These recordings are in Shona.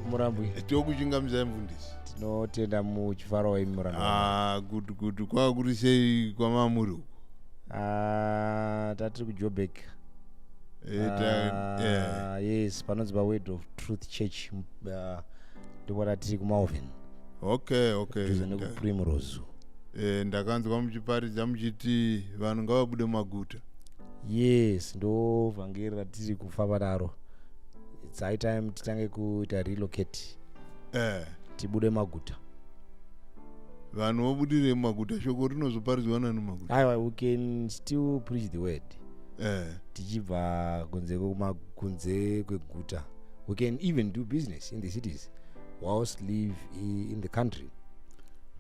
Murambwi. Tokuchingamidza mufundisi. Tinotenda muchifaro weMurambwi. Good. Kwakuri sei kwamamuri uko? Tatiri kuJoburg. Yes, panonzi Word of Truth Church. Ndipo tatiri kuMalvern. Okay. Tuze nekuPrimrose. Ndakanzwa muchiparidza muchiti vanhu ngavabude mumaguta. Yes, ndo vhangeri ratiri kufamba naro. It's high time titange kuita relocate. Tibude maguta. Vanhu vobudire mumaguta, shoko rinozoparidzwa nani mumaguta? Aiwa, we can still preach the word. Tichibva kunze kweguta. We can even do business in the cities whilst live in the country.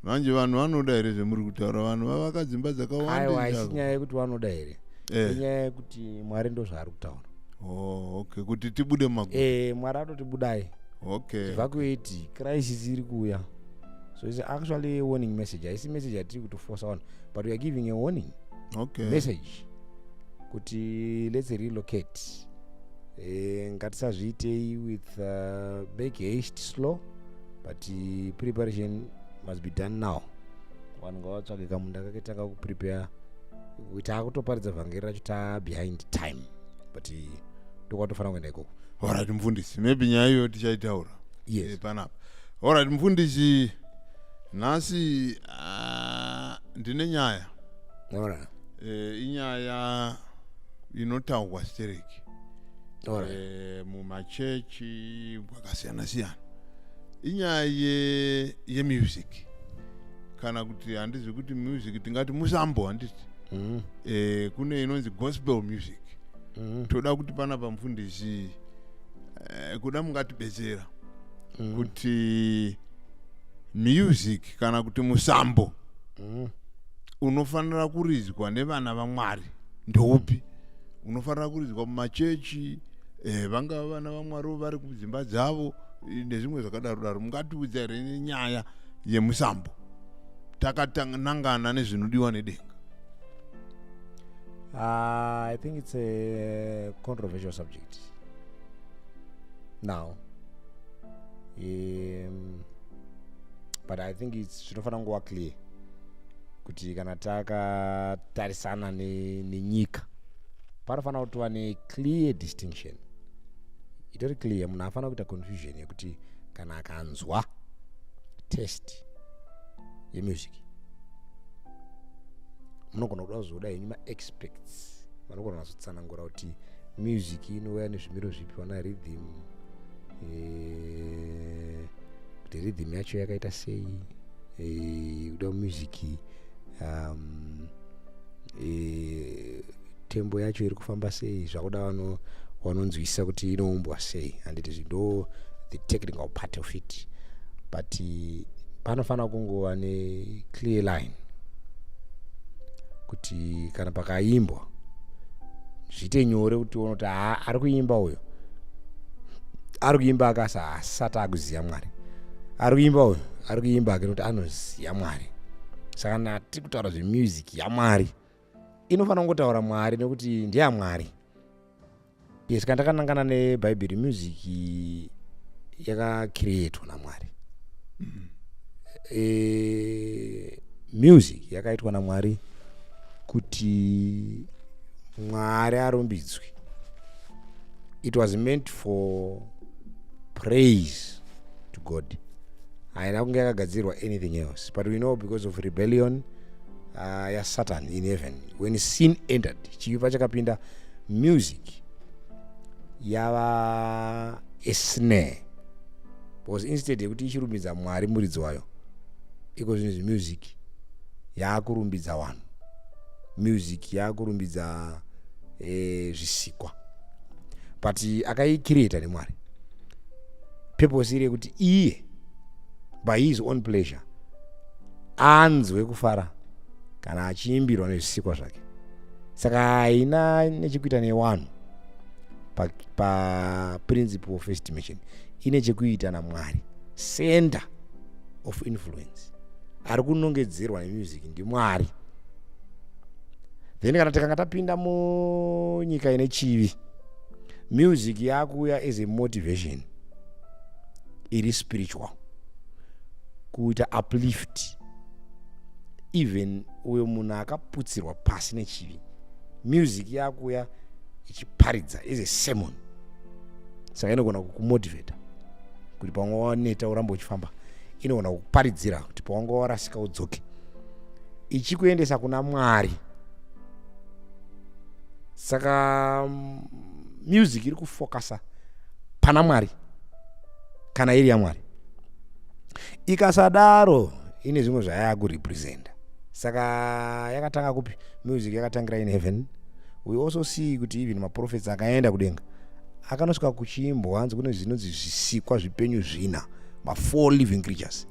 Manje vanhu vanoda here zvemuri kutaura? Vanhu vavaka dzimba dzakawanda. Aiwa, haisi nyaya yekuti vanoda here. Inyaya yekuti Mwari ndo zvaari kutaura. Okay, kuti tibude mumaguta. Mwari atotibudai. Okay. Tibva kuiti crisis iri kuuya. So it's actually a warning message. I see message atiri kuti force on, but we are giving a warning. Okay. Message. Kuti let's relocate. Ngatisazviitei with big haste, slow, but preparation must be done now. Vanhu ngavatsvake kamunda kakatanga kuprepare. Takutoparidza vhangeri racho ta behind time, but tokwatofanira kuenda ikoko. Alright mufundisi, maybe nyaya iyo tichaitaura. Yes. Panapa. Alright mufundisi, nhasi ndine nyaya. Alright. Inyaya inotaurwa stereki. Alright. Mumachechi kwakasiyana-siyana. Inyaya yemusic. Kana kuti handizi kuti music tingati musambo handiti. Kune inonzi gospel music. Toda kuti panapa mufundisi kuda mungatibetsera kuti music kana kuti musambo unofanira kuridzwa nevana vaMwari ndoupi? Unofanira kuridzwa mumachechi, vangava vana vaMwari vari kudzimba dzavo nezvimwe zvakadaro. Mungatiudza here nyaya yemusambo takatanangana nezvinodiwa nedenga? I think it's a controversial subject now, but I think it's zvinofanira kuva clear kuti kana takatarisana nenyika panofanira kuva clear distinction. Itori clear, munhu hafanira kuita confusion yekuti kana akanzwa test yemusic munogona kuda kuzoda henyu ma-experts vanogona kuzotsanangura kuti music inouya nezvimiro zvipi, wana rhythm, kuti rhythm yacho yakaita sei, kuda music tempo yacho iri kufamba sei, zvakuda vanonzwisa kuti inoumbwa sei, handiti ndo the technical part of it, but panofanira kungova clear line kuti kana pakaimbwa zviite nyore kuti uone kuti ari kuimba uyo ari kuimba asati akuziva Mwari, ari kuimba uyo ari kuimba akati anoziva Mwari. Saka natiri kutaura zvemusic yaMwari inofanira kungotaura Mwari nekuti ndeyaMwari. Yes, kana takanangana neBhaibheri, music yakakreatwa naMwari. Music yakaitwa naMwari kuti Mwari arumbidzwe. It was meant for praise to God. Haina kunge yakagadzirwa anything else, but we know because of rebellion ya Satan in heaven, when sin entered, chiva chakapinda, music yava a snare, because instead yekuti ichirumbidza Mwari muridzi wayo, iko zvinhu music yakurumbidza vanhu, music yakurumbidza zvisikwa, but akaicreata neMwari. Purpose iri yekuti iye by his own pleasure anzwe kufara kana achiimbirwa nezvisikwa zvake. Saka haina nechekuita newanhu pa principle of estimation, ine chekuita naMwari, center of influence. Ari kunongedzerwa nemusic ndiMwari. Then kana tikanga tapinda munyika ine chivi, music yakuya as a motivation iri spiritual, kuita uplift. Even uyo munhu akaputsirwa pasi nechivi, music yakuya ichiparidza is a sermon. Saka inogona kukumotivata kuti pamwe waneta urambe uchifamba, inogona kukuparidzira kuti pawanga warasika udzoke, ichikuendesa kuna Mwari. Saka music iri kufokasa pana Mwari kana iri yaMwari. Ikasadaro ine zvimwe zvayakurepresenta. Saka yakatanga kupi? Music yakatangira in heaven. We also see kuti even maprophets akaenda kudenga akanosvika kuchiimbwa hanzi kune zvinonzi zvisikwa zvipenyu zvina, ma4 living creatures.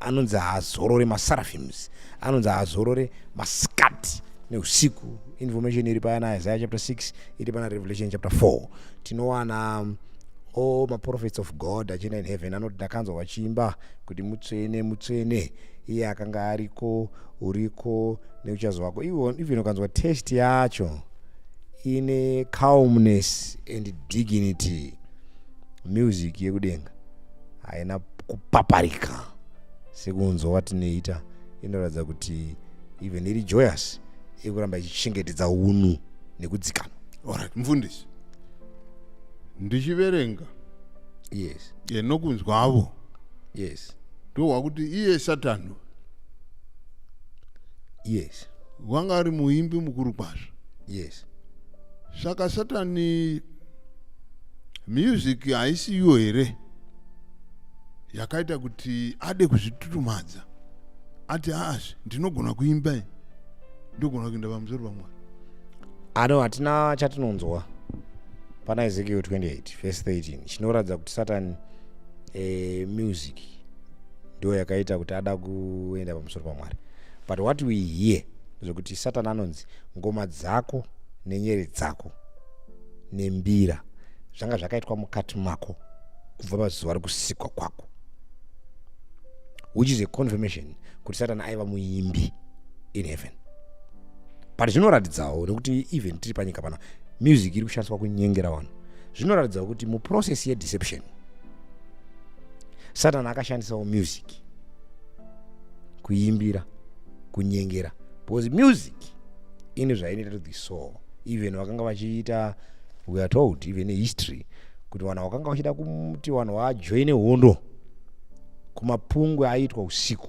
Anonzi haazorore maseraphims, anonzi haazorore maskati neusiku. Information iri pana Isaiah chapter 6, iri pana Revelation chapter 4. Tinowana all maprophets of God achienda in heaven anoti ndakanzwa vachiimba kuti mutsvene mutsvene iye akanga ariko, uriko neuchazo wako. Even ukanzwa test yacho ine calmness and dignity. Music yekudenga haina kupaparika sekunzwa watinoita, inoratidza kuti even iri joyous, ikuramba ichichengetedza unhu nekudzikana. Alright, mufundisi, ndichiverenga yes nokunzwavo yes ndohwa kuti iye Satani yes wanga ari muimbi mukuru kwazvo. yes Saka Satani music haisiyo here yakaita kuti ade kuzvitutumadza, ati ndinogona kuimba, ndogona kuenda pamusoro paMwari. Hatina chatinonzwa pana Ezekiel 28 verse 13 chinoratidza kuti Satani music ndio yakaita kuti ada kuenda pamusoro paMwari. But what we hear zvokuti Satani anonzi ngoma dzako nenyere dzako nembira zvanga zvakaitwa mukati mako kubva pazuva rekusikwa kwako, which is a confirmation kuti Satani aiva muimbi in heaven. But zvinoratidzawo nekuti even tiri panyika pana music iri kushandiswa kunyengera vanhu, zvinoratidza kuti muprocess yedeception Satani akashandisawo music kuimbira, kunyengera, because music ine zvainoita to the soul. Even vakanga vachiita, we are told even in history kuti vanhu vakanga vachida kuti vanhu vajoine hondo kumapungwe aiitwa usiku,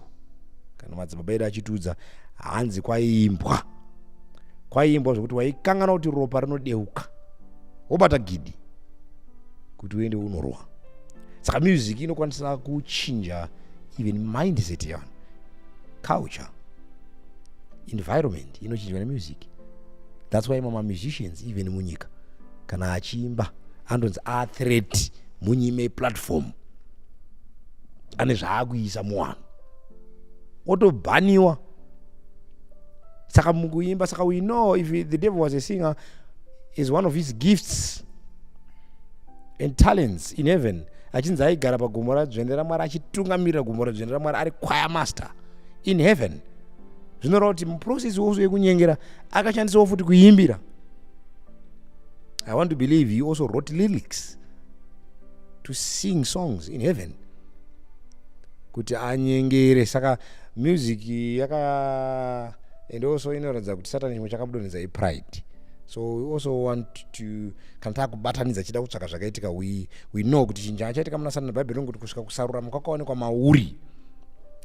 kana madzibaba edu achitudza hanzi kwaiimbwa zvokuti waikangana kuti ropa rinodeuka wobata gidi kuti uende unorwa. Saka music inokwanisa kuchinja even mindset yavanhu, culture, environment inochinjwa nemusic. That's why mama musicians even munyika kana achiimba andonzi athreat munyime platform, ane zvaakuisa muvanhu otobhaniwa. Saka mukuimba, saka we know if the devil was a singer, is one of his gifts and talents in heaven. Achinzi aigara pagomo radzvene raMwari achitungamirira gomo radzvene raMwari ari choir master in heaven. Zvinoreva kuti muprocess wose yekunyengera akashandisawo futi kuimbira. I want to believe he also wrote lyrics to sing songs in heaven kuti anyengere. Saka music yaka and also inoratidza kuti Satani chimwe chakamudonedza ipride. So we also want to kana takubatanidza chida kutsvaka zvakaitika, we know kuti chinhu chaitika muna Satani Bible ngokuti kusvika kusarurama kwakaonekwa mauri,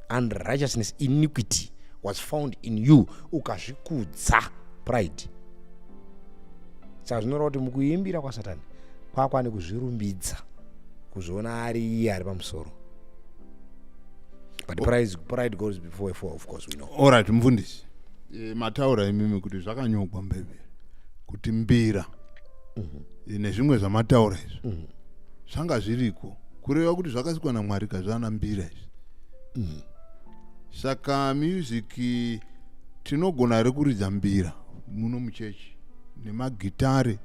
and righteousness, iniquity was found in you, ukazvikudza, pride. Saka zvinoreva kuti mukuimbira kwa Satani kwakwane kuzvirumbidza, kuzviona ari iye ari pamusoro. But pride goes before a fall, of course we know. Alright, mufundisi, mataura imimi kuti zvakanyogwa mbevere kuti mbira nezvimwe zvamataura izvo zvanga zviriko, kureva kuti zvakasikwa naMwari kazvana mbira izvi. Saka music tinogona rekuridza mbira muno muchechi nemagitare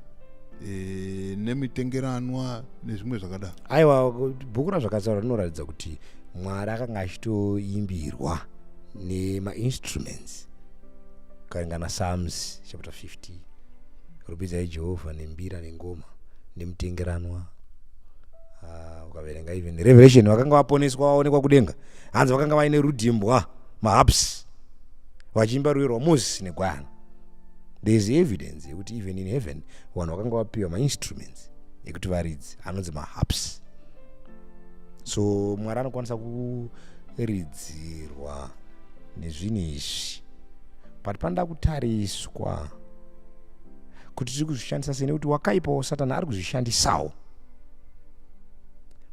nemitengeranwa nezvimwe zvakadaro. Aiwa, bhuku razvakatsaura rinoratidza kuti Mwari akanga achitoimbirwa nema-instruments. Ukaringana Psalms chapter 50, rubidzai Jehovha nembira nengoma nemutengeranwa, ukaverenga even Revelation vakanga vaponeswa vaonekwa kudenga, hanzi vakanga vaine rudhimbwa mahaps vachiimba rwiyo rwaMozisi negwayana. There is evidence yekuti even in heaven vanhu vakanga vapiwa mainstruments ekuti varidzi anonzi mahaps. So Mwari anokwanisa kuridzirwa nezvinhu izvi, but panoda kutariswa kuti tiri kuzvishandisa sei, nekuti wakaipawo Satani ari kuzvishandisawo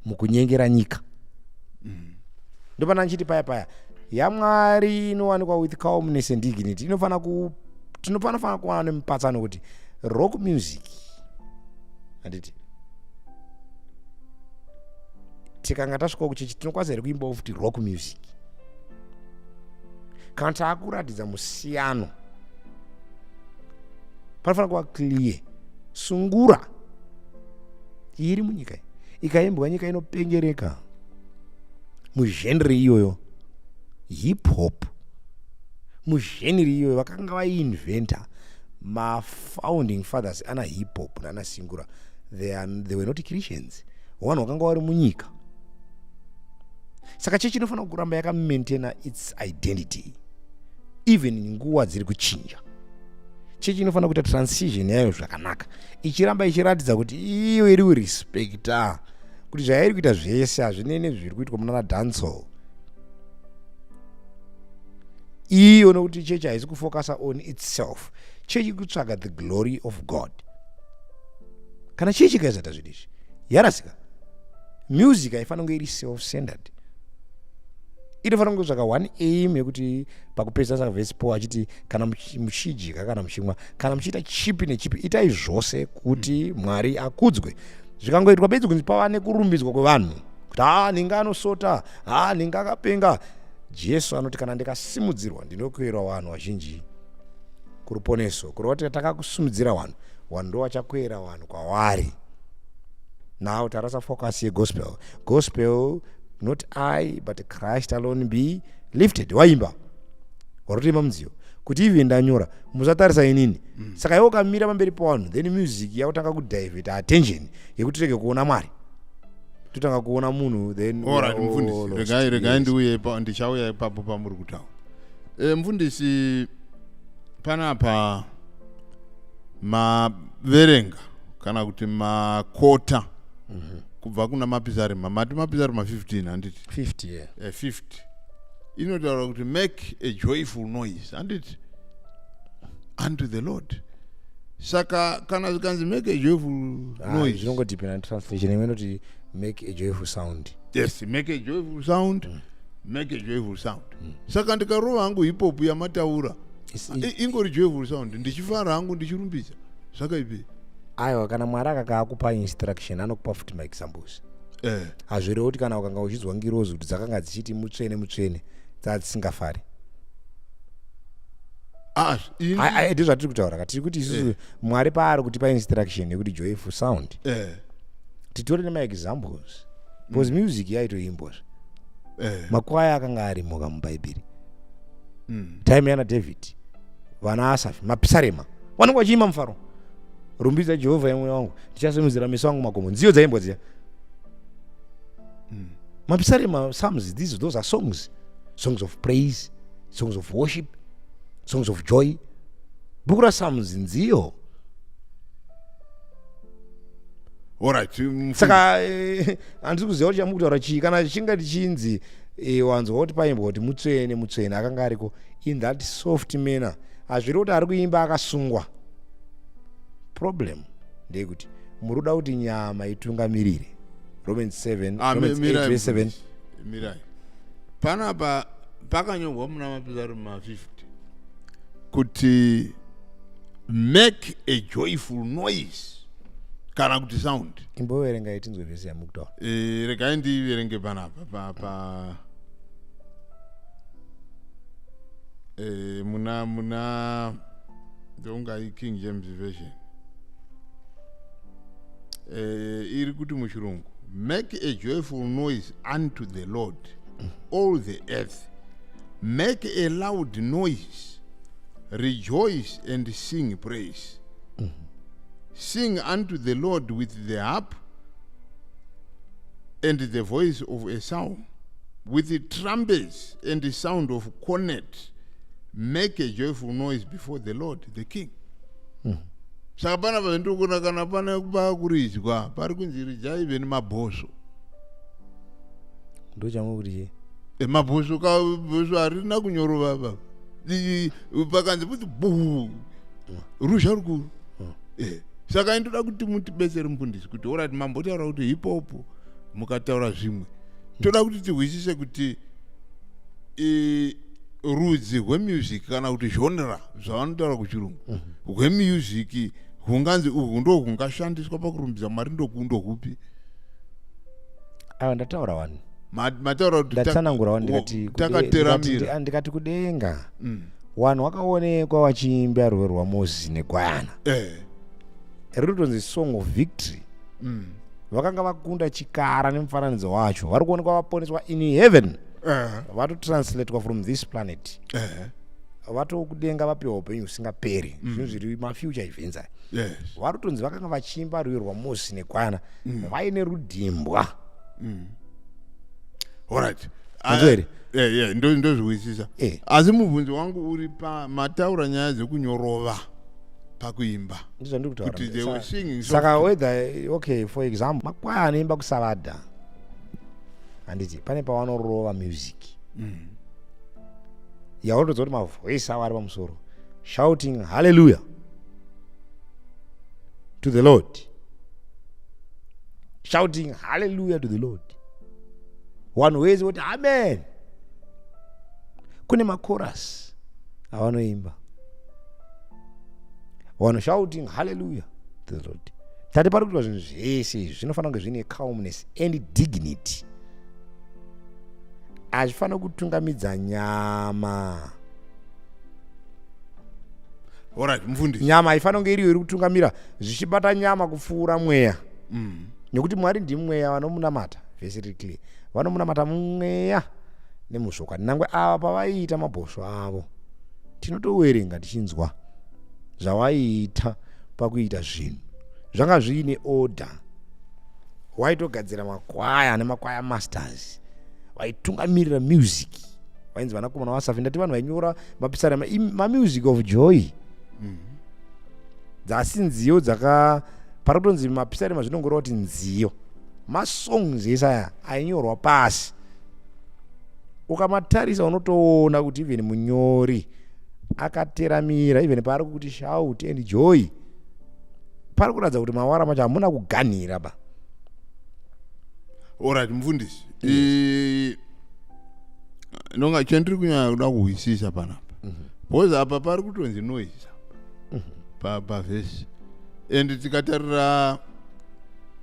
mukunyengera nyika. Ndopana nchiti paya yaMwari inowanikwa with calmness and dignity. Tinofanira kuwana nemupatsano kuti rock music, handiti tikanga tasvika kuchechi tinokwanisa here kuimbawo futi rock music kana taakuratidza musiyano. Panofanira kuva clear. Sungura iri munyika ikaimbwa, nyika inopengereka muzhenri iyoyo. Hip hop muzhenri iyoyo vakanga vainventa mafounding fathers ana hip hop nana singura. They were not Christians, vanhu vakanga vari munyika. Saka chechi inofanira kuramba yakamaintaina its identity even nguva dziri kuchinja. Chechi inofanira kuita transition yayo zvakanaka, ichiramba ichiratidza kuti iyo iri kurespecta kuti zvairi kuita zvese hazvinene zviri kuitwa muna dancehall iyo, nokuti chechi haisi kufocusa on itself. Chechi kutsvaga the glory of God. Kana chechi ikaizata zvinhu izvi yarasika. Music haifanira kunge iri self-centered. Inofanira kutsvaga one aim yekuti pakupedza saka vhesi po achiti kana muchidya kana muchimwa kana muchiita chipi nechipi itai zvose kuti Mwari akudzwe. Zvikangoitwa bedzi kunzi pava nekurumbidzwa kwevanhu kuti ninga anosota, ninga akapenga. Jesu anoti kana ndikasimudzirwa ndinokwera vanhu vazhinji kuruponeso. Kureva kuti takakusimudzira vanhu ndo vachakwera vanhu kwavari. Now tarasa focus yegospel. Gospel, not I but Christ alone be lifted. Waimba warotemba mudziyo kuti ive ndanyora musatarisa inini. Saka iwe ukamira pamberi pavanhu then music yakutanga kudivert attention yekuti tirege kuona Mwari, totanga kuona munhu. Then alright, mufundisi, regai ndiuye ndichauya ipapo pamuri kutaura. Mufundisi, panapa maverenga kana kuti makota kubva kuna mapizarima, mati mapizarima 15 handiti 50 yeah. 50 inotaura kuti make a joyful noise handiti unto the Lord. Saka kana zikanzi make a joyful noise zvinongodependa translation imwe inoti make a joyful sound. Yes, make a joyful sound. Make a joyful sound. Saka ndikarova hangu hip hop yamataura ingori joyful sound, ndichifara hangu ndichirumbidza zvakaipi. Aiwa, kana Mwari akakakupa instruction anokupa futi maexamples. Hazvirevo kuti kana ukanga uchinzwa ngirozi kuti dzakanga dzichiti mutsvene mutsvene dzadzisingafari. Ndizvo zvatiri kutaura ka tiri kuti isusu Mwari paari kutipa instruction yekuti joyful sound titore nemaexamples because music yaitoimbwa makwaya akanga arimoka mubhaibheri. Time yana David, vana Asafi, mapisarema vanenge vachiimba mufaro, rumbidza Jehovha mweya wangu, ndichasimudzira meso angu makomo. Nziyo dzaimbwa dziya mapisarema, psalms. Those are songs of praise, songs of worship, songs of joy. Bhuku raPsalms nziyo. Alright, saka handisi kuziva kuti chamukutaura chii. Kana chinga tichinzi wanzwa kuti paimbwa kuti mutsvene mutsvene akanga ariko in that soft manner, hazviri kuti ari kuimba akasungwa. Problem ndeyekuti muri kuda kuti nyama itungamirire. Romans 8:7. Mirai panapa pakanyorwa muna mapizarima 50 kuti make a joyful noise kana kuti sound. Imboverenga itinzwe vhesi yamukutaura. Regai ndiverenge panapa muna ndonga King James version iri kuti muchirungu make a joyful noise unto the Lord all the earth, make a loud noise, rejoice and sing praise. Sing unto the Lord with the harp, and the voice of a sound, with the trumpets and the sound of cornet, make a joyful noise before the Lord, the King. Saka pana vandokuna kana pana kuridzwa pari kunzi rijaive nemabhosvo. Ndochamuri Mabhosvo kabhosvo harina kunyorova baba. Pakanzi kuti bhu rusha rukuru. Saka ndoda kuti mutibetsere mufundisi kuti orati mambotaura kuti hipopo mukataura zvimwe. Toda kuti tihwisise kuti rudzi rwemusic kana kuti genre zvavanotaura kuchirungu rwemusic hunganzi uhwu ndo hungashandiswa pakurumbidza Mwari ndokupi? Ndataura wani. Mataura kuti ndatsanangura ndikati kudenga. Wanhu wakaonekwa wachiimba rwiyo rwaMozisi negwayana. Rutonzi Song of Victory. Vakanga vakunda chikara nemufananidzo wacho. Vari kuonekwa vaponeswa in heaven. Vatotranslatewa from this planet. Vatokudenga vapiwa upenyu husingaperi. Zvinhu zviri mafuture events. Varotonzi vakanga vachiimba rwiyo rwaMozisi negwayana vaine rudimbwa. Alright. Nzvere. Ndozviwisisa. Asi mubvunzo wangu uri pamataura nyaya dzekunyorova pakuimba. Ndizvo ndiri kutaura. Kuti they were singing. Saka whether okay, for example, makwaya anoimba kusavadha. Handiti pane pavanorova music. Yaunotodza kuti mavoice avo ari pamusoro. Shouting hallelujah to the Lord. Shouting hallelujah to the Lord. One way is what amen. Kune chorus avanoimba. One shouting hallelujah to the Lord. Tati pari kuti zvinhu zvese izvi zvinofanira kunge zvine calmness and dignity. Hazvifanira kutungamidza nyama. Alright, mufundisi. Nyama haifanira kunge iriyo iri kutungamira zvichibata nyama kupfuura mweya. Nekuti Mwari ndimweya vanomunamata. Vese riri clear. Vanomunamata mumweya nemuzvokwadi. Nangwe ava pavaiita mabhosvo avo tinotowerenga tichinzwa zvavaiita pakuita zvinhu. Zvanga zviine order. Waitogadzira makwaya nemakwaya masters. Vaitungamirira music. Vainzi vanakomana vaSafi. Ndati vanhu vainyora mapisarema mamusic of joy. Dzasi nziyo dzaka parakutonzi mapisarema zvinongoreva kuti nziyo. Masongs esaya ainyorwa pasi. Ukamatarisa unotoona kuti even munyori akateramira even pari kuti shout and joy. Pari kuratidza kuti mawara macho hamuna kuganhira ba. Alright, mufundisi. Nonga chendiri kunyanya kuda kuhwisisa panapa. Because apa pari kutonzi noise. Pavhesi. And tikatarira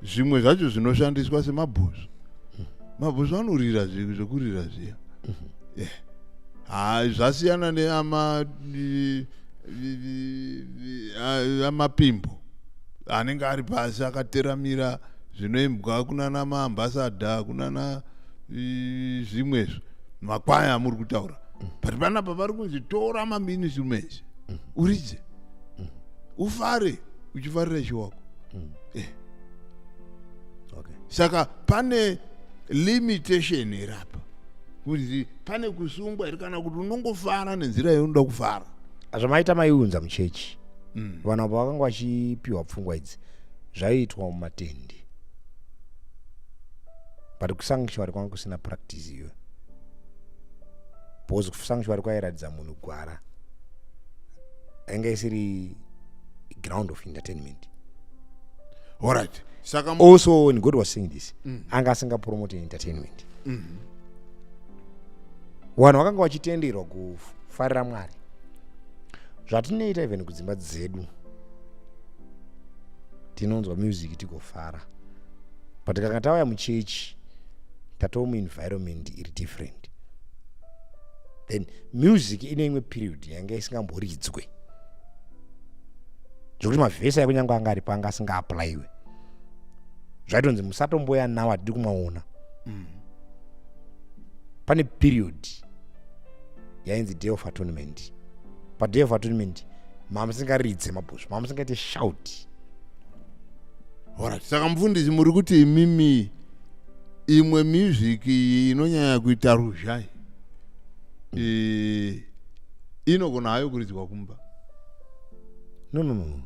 zvimwe zvacho zvinoshandiswa semabhosvo. Mabhosvo anorira zvekurira zviya. Zvasiyana neamapimbo anenge ari pasi akateramira zvinoimbwa kunana maambassador kunana zvimwezvo makwaya amuri kutaura. But panapa pari kunzi tora maminstruments uridze ufare uchifarira chiwako. Saka pane limitation irapa. Kuti pane kusungwa iri kana kuti unongofara nenzira yaunoda kufara. Zvamaita maiunza muchechi. Vanhu avo vakanga vachipiwa pfungwa idzi zvaiitwa mumatende. But kusanctuary kwanga kusina practice iyo. Because kusanctuary kwairatidza munhu gwara. Ainge isiri ground of entertainment. Alright. Also, when God was saying this, anga asinga promote entertainment. Vanhu vakanga vachitenderwa kufarira Mwari. Zvatinoita even kudzimba dzedu tinonzwa music tikofara. But kana tauya muchechi tatova muenvironment iri different. Then music ine imwe period yanga isingamboridzwe. Zvokuti mavhesi akunyangwa anga aripo anga asinga-applyiwe. Zvaitonzi musatomboya nawo atiri kumaona. Pane period yainzi Day of Atonement. PaDay of Atonement mamusingaridze mabhosvo, mamusingaite shout. Alright, saka mufundisi muri kuti imimi imwe music inonyanya kuita ruzha inogona hayo kuridzwa kumba. No.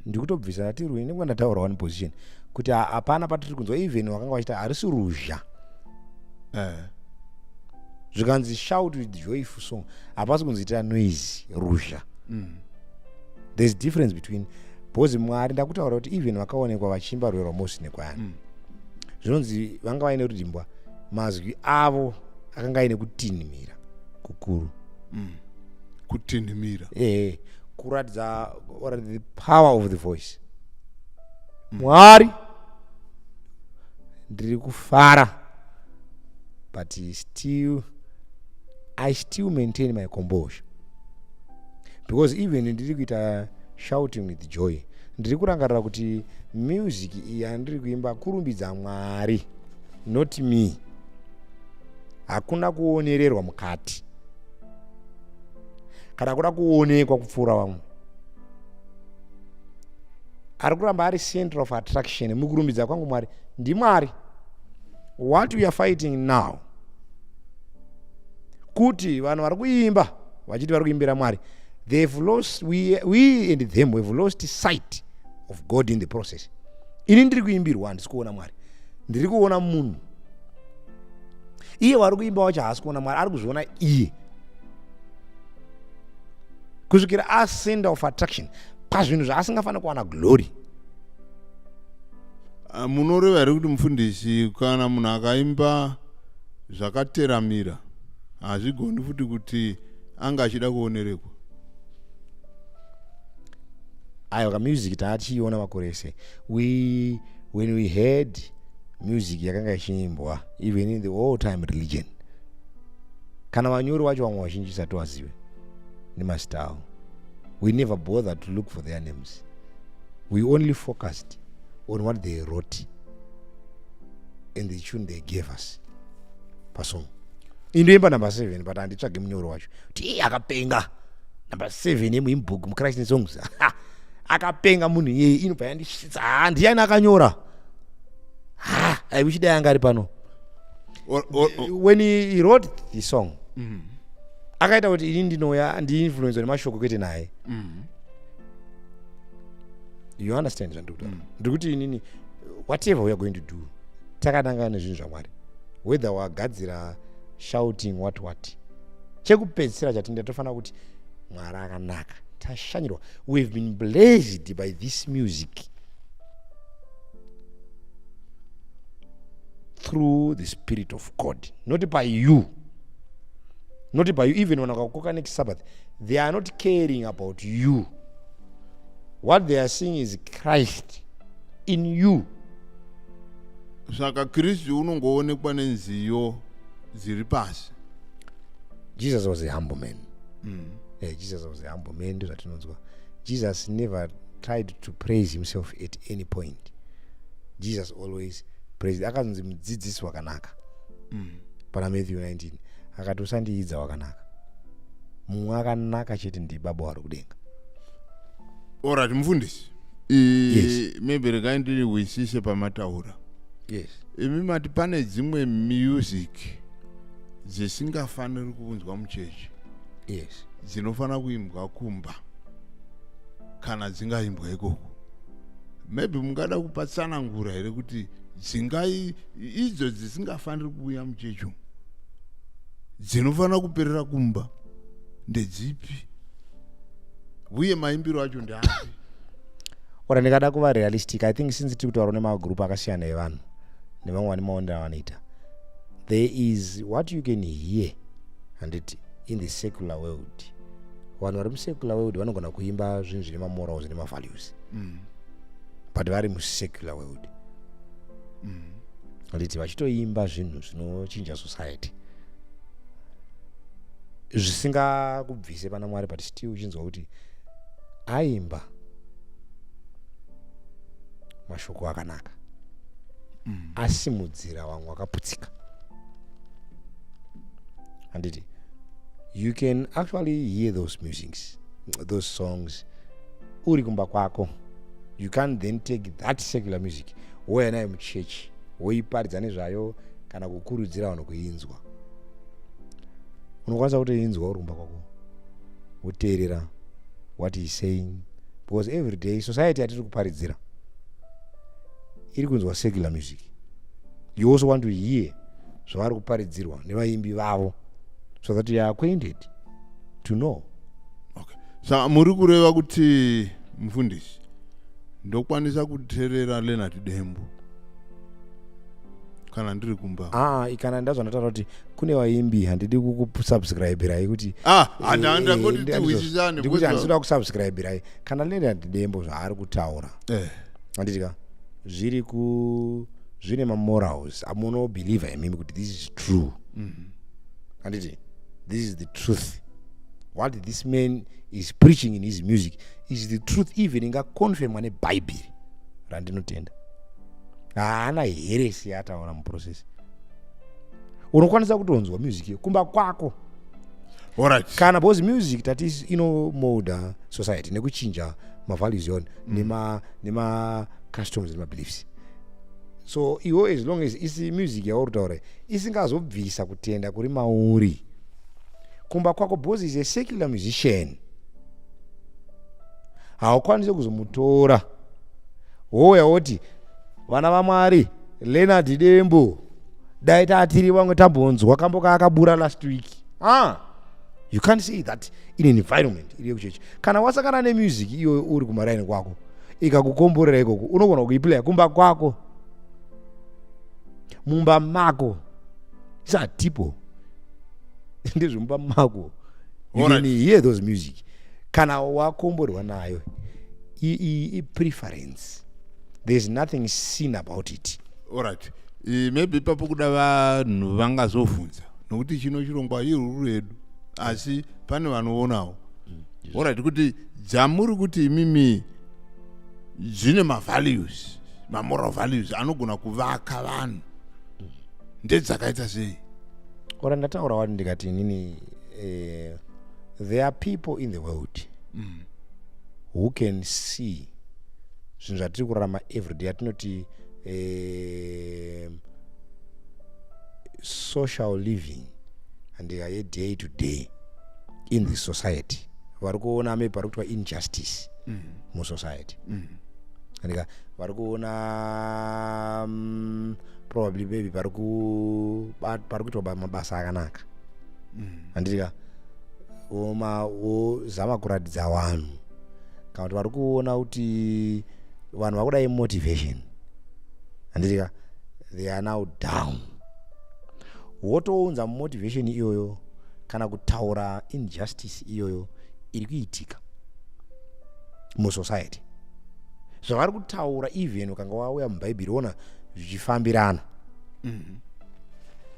Ndikutobvisa ati rui ndinenge ndataura one position kuti hapana patiri kunzwa even wakanga wachita harisi ruzha. Zvikanzi shout with joyful song hapasi kunziita noise ruzha. There's difference between because Mwari ndakutaura kuti even vakaonekwa vachimba rwero rwaMozisi nekwayana zvinonzi vanga vaine rudimbwa mazwi avo akanga aine kutinhimira kukuru. Kutinhimira kuratidza the power of the voice. Mwari ndiri kufara but I still maintain my composure because even ndiri kuita shouting with joy ndiri kurangarira kuti music iyi yandiri kuimba kurumbidza Mwari not me. Hakuna kuonererwa mukati kana kuda kuonekwa kupfuura vamwe. Ari kuramba ari center of attraction mukurumbidza kwangu Mwari ndiMwari. What we are fighting now kuti vanhu vari kuimba vachiti vari kuimbira Mwari, they've lost, we and them have lost sight of God in the process. Ini ndiri kuimbirwa handisi kuona Mwari, ndiri kuona munhu. Iye vari kuimba wacho haasi kuona Mwari, ari kuzviona iye. Kusvikira ascender of attraction pazvinhu zvaasingafanira kuwana glory. Munoreva here kuti mufundisi kana munhu akaimba zvakateramira hazvigoni futi kuti anga achida kuonerekwa. Aiwa kamusic taachiona makore ese. When we heard music yakanga ichiimbwa even in the old time religion, kana vanyori vacho vamwe vazhinji isati vazive nemazita avo, we never bothered to look for their names. We only focused on what they wrote and the tune they gave us pasong. Indoimba number 7 but handitsvage munyoro wacho kuti akapenga number 7 yemuimbhuku muChrist Songs akapenga munhu iyeye inobva yandisvitsa ndiani akanyora aiwichidai anga ari pano. When he wrote the song akaita kuti ini ndinouya ndiinfluence nemashoko kwete naye. You understand zvandikutaura? Ndikuti inini whatever we are going to do takadangana nezvinhu zvaMwari, whether wagadzira shouting what chekupedzisira chatinde tofanira kuti Mwari akanaka, tashanyirwa. We've been blessed by this music through the Spirit of God, not by you. Even when wakakoka next Sabbath, they are not caring about you. What they are seeing is Christ in you. Saka Kristu unongoonekwa nenziyo dziri pasi. Jesus was a humble man. Jesus was a humble man. Jesus never tried to praise himself at any point. Jesus always praised. Akanzi mudzidzisi wakanaka. Pana Matthew 19 akati usandiidza wakanaka, mumwe akanaka chete ndi Baba vari kudenga. Alright, mufundisi. Maybe regai ndiriwisise pamataura. Yes. Imi mati pane dzimwe music dzisingafaniri kuunzwa muchechi. Yes. Dzinofanira kuimbwa kumba kana dzingaimbwa ikoko. Maybe mungada kupatsana ngura here kuti idzo dzisingafaniri kuuya muchechi dzinofanira kuperera kumba ndedzipi, uye maimbiro acho ndeapi? Ora ndikada kuva realistic, I think since tiri kutaura nemagrupu akasiyana evanhu nevamwe vane maonero avanoita, there is what you can hear and it in the secular world. Vanhu vari musecular world vanogona kuimba zvinhu zvine mamorals nemavalues, but vari musecular world handiti vachitoimba zvinhu zvinochinja society zvisingakubvise pana Mwari, but still uchinzwa kuti aimba mashoko akanaka, asimudzira vamwe vakaputsika. Handiti you can actually hear those musics, those songs uri kumba kwako. You can then take that secular music woya nayo muchechi woiparidza nezvayo kana kukurudzira vanhu kuinzwa. Unokwanisa kutoinzwa urumba kwako woteerera what he is saying, because every day society yatiri kuparidzira iri kunzwa secular music. You also want to hear zvavari kuparidzirwa nevaimbi vavo, so that you are acquainted to know. Okay. Saka muri kureva kuti mufundisi ndokwanisa kuteerera Leonard Dembo kana ndiri kumba? Kana ndazva ndataura kuti kune vaimbi handidi kukusubscriberai kuti ndikuti handisida kusubscriberai kana Leonard Dembo zvaari kutaura handitika zvine mamorals amunobelieve imimi kuti this is true. Handiti this is the truth. What this man is preaching in his music is the truth, even ingaconfirmwa neBhayibheri randinotenda. Haana heresi yataura muprocess. Unokwanisa kutonzwa music kumba kwako. Alright. Kana because music that is inomoda society nekuchinja mavalues yon nema customs nema beliefs. So iwo as long as isi music yauritaura isingazobvisa kutenda kuri mauri kumba kwako, because is a secular musician, haukwanisi kuzomutora woya woti vana vaMwari Leonard Dembo dai tatiri vamwe tambonzwa kamboka akabura last week. You can't say that in an environment iri yekuchechi. Kana wasakana nemusic iyo uri kumaraini kwako ikakukomborera ikoko, unogona kuiplaya kumba kwako, mumba mako, isatipo ndezvimba mako. You can hear those music. Kana wakomborwa nayo preference, there's nothing seen about it. Alright. Maybe papo kuda vanhu vangazovhunza nokuti chino chirongwa iruru redu asi pane vanoonawo. Alright, kuti dzamuri kuti imimi zvine mavalues, mamoral values anogona kuvaka vanhu ndedzakaita sei? Ora ndataura wati ndikati nini, there are people in the world who can see zvinhu zvatiri kurarama everyday atinoti social living and a day to day in the society. Vari kuona maybe pari kutwa injustice musociety. Andika vari kuona probably maybe pari kuitwa mabasa akanaka. Andika zama kuratidza vanhu kana kuti vari kuona kuti vanhu vakudai motivation. Andika they are now down. Wotounza motivation iyoyo kana kutaura injustice iyoyo iri kuitika musociety. Zvavari kutaura even ukanga wauya muBhayibheri ona zvichifambirana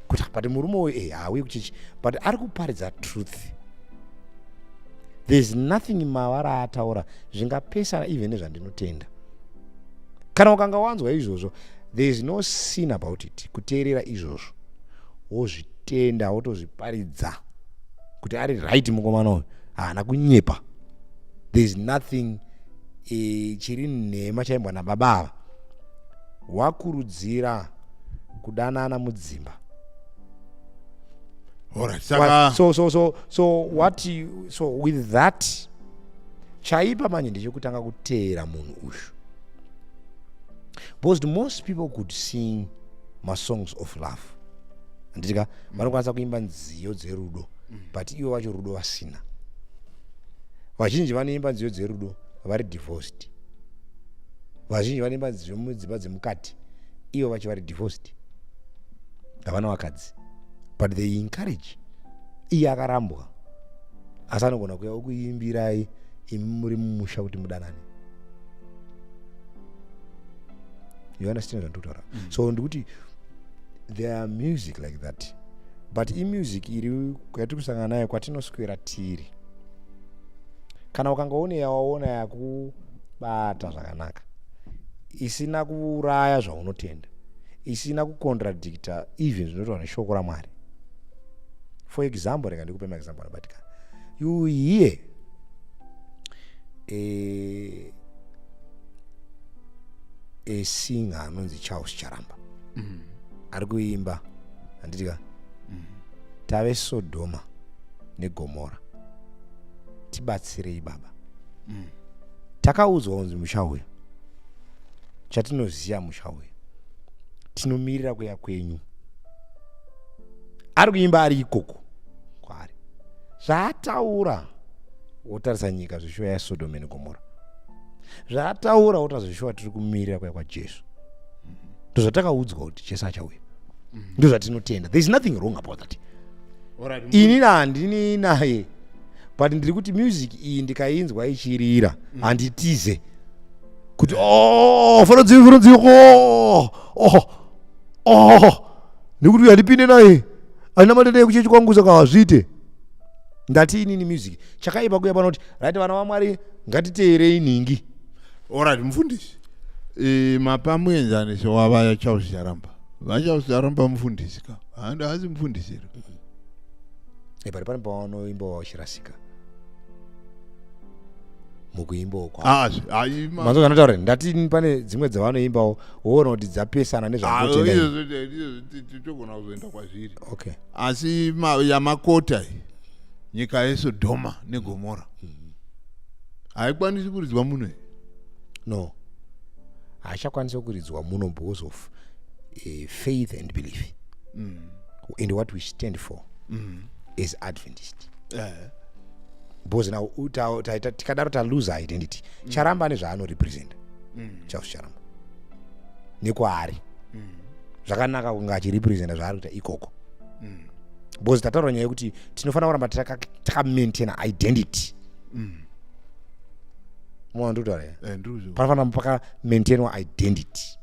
kuti pati murume uyu hauyi kuchechi but ari kuparidza truth. There's nothing mavari ataura zvingapesana even nezvandinotenda. Kana ukanga wanzwa izvozvo, there's no sin about it. Kuteerera izvozvo wozvitenda wotozviparidza kuti ari right mukomana uyu haana kunyepa. There's nothing chiri nhema chaimbwa nababa wakurudzira kudanana mudzimba. Alright, so with that chaipa manje ndechekutanga kuteera munhu uyu, because most people could sing my songs of love. Anditika vanokwanisa kuimba nziyo dzerudo but ivo vacho rudo vasina. Vazhinji vanoimba nziyo dzerudo vari divorced. Vazhinji vanoimba nziyo mudzimba dzemukati ivo vacho vari divorced, havana vakadzi, but they encourage. Iye akarambwa asi anogona kuuya kuimbirai imi muri mumusha kuti mudanane. You understand what I'm talking about? So ndikuti there are music like that, but music iri yatiri kusangana nayo kwatinoswera tiri, kana ukanga une yawaona yakubata zvakanaka, isina kuuraya zvaunotenda, isina kucontradicta even zvinotaurwa neshoko raMwari. For example, reka ndikupe maexample anobatika. You hear a singer anonzi Charles Charamba ari kuimba handitika tave Sodoma neGomora, tibatsirei baba. Takaudzwa kunzi musha uyu, chatinoziya musha uyu, tinomirira kuya kwenyu. Ari kuimba ari ikoko kwaari, zvaataura wotarisa nyika zvishuwa yaSodoma neGomora, zvaataura wotarisa zvishuwa tiri kumirira kuya kwaJesu. Ndozvatakaudzwa kuti Jesu achauya, ndozvatinotenda. There is nothing wrong about that. Ini handini naye, but ndiri kuti music iyi ndikainzwa ichirira handitize kuti fanodzivi nekuti handipinde naye handina matenda ekuchechi kwangu saka hazviite. Ndati inini music chakaipa kuya pano kuti right, vana vaMwari ngatiteerei ningi. Alright, mufundisi, mapamuenzaniso wavaya Charles Charamba, vaCharles Charamba mufundisi ka haasi mufundisi pari pane pavanoimba wachirasika mukuimba ukwamazoanotaura ndati pane dzimwe dzavanoimbawo woona kuti dzapesana nezvatogona kuzoenda kwazviri. Okay. Asi yamakota nyika yeSodoma neGomora haikwanisi kuridzwa muno. No, haichakwanisi kuridzwa muno because of faith and belief and what we stand for is Adventist. Because now tikadaro talose identity. Charamba nezvaanorepresenta Charles Charamba nekwaari zvakanaka kunga achirepresenta zvaari kuita ikoko. Because tataura nyaya yekuti tinofanira kuramba takamaintaina identity. Mwandutaura panofanira paka maintainwa identity,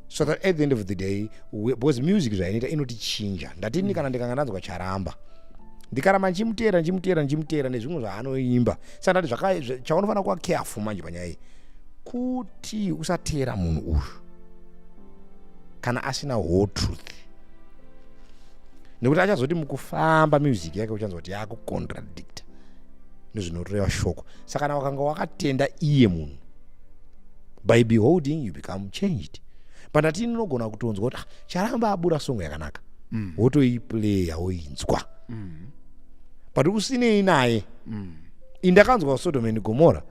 so that at the end of the day, because music zvainoita inotichinja. Ndatini kana ndikanga ndanzwa Charamba ndikaramba nchimuteera nezvimwe zvaanoimba, saka ndati chaunofanira kuva careful manje panyaya iyi kuti usateera munhu uyu kana asina whole truth, nekuti achazoti mukufamba music yake uchanzwa kuti yakucontradicta nezvinotoreva shoko. Saka kana wakanga wakatenda iye munhu, by beholding you become changed. But atini unogona kutonzwa kuti Charamba abuda songo yakanaka, wotoiplaya woinzwa, but usinei naye. Indakanzwa Sodoma neGomora,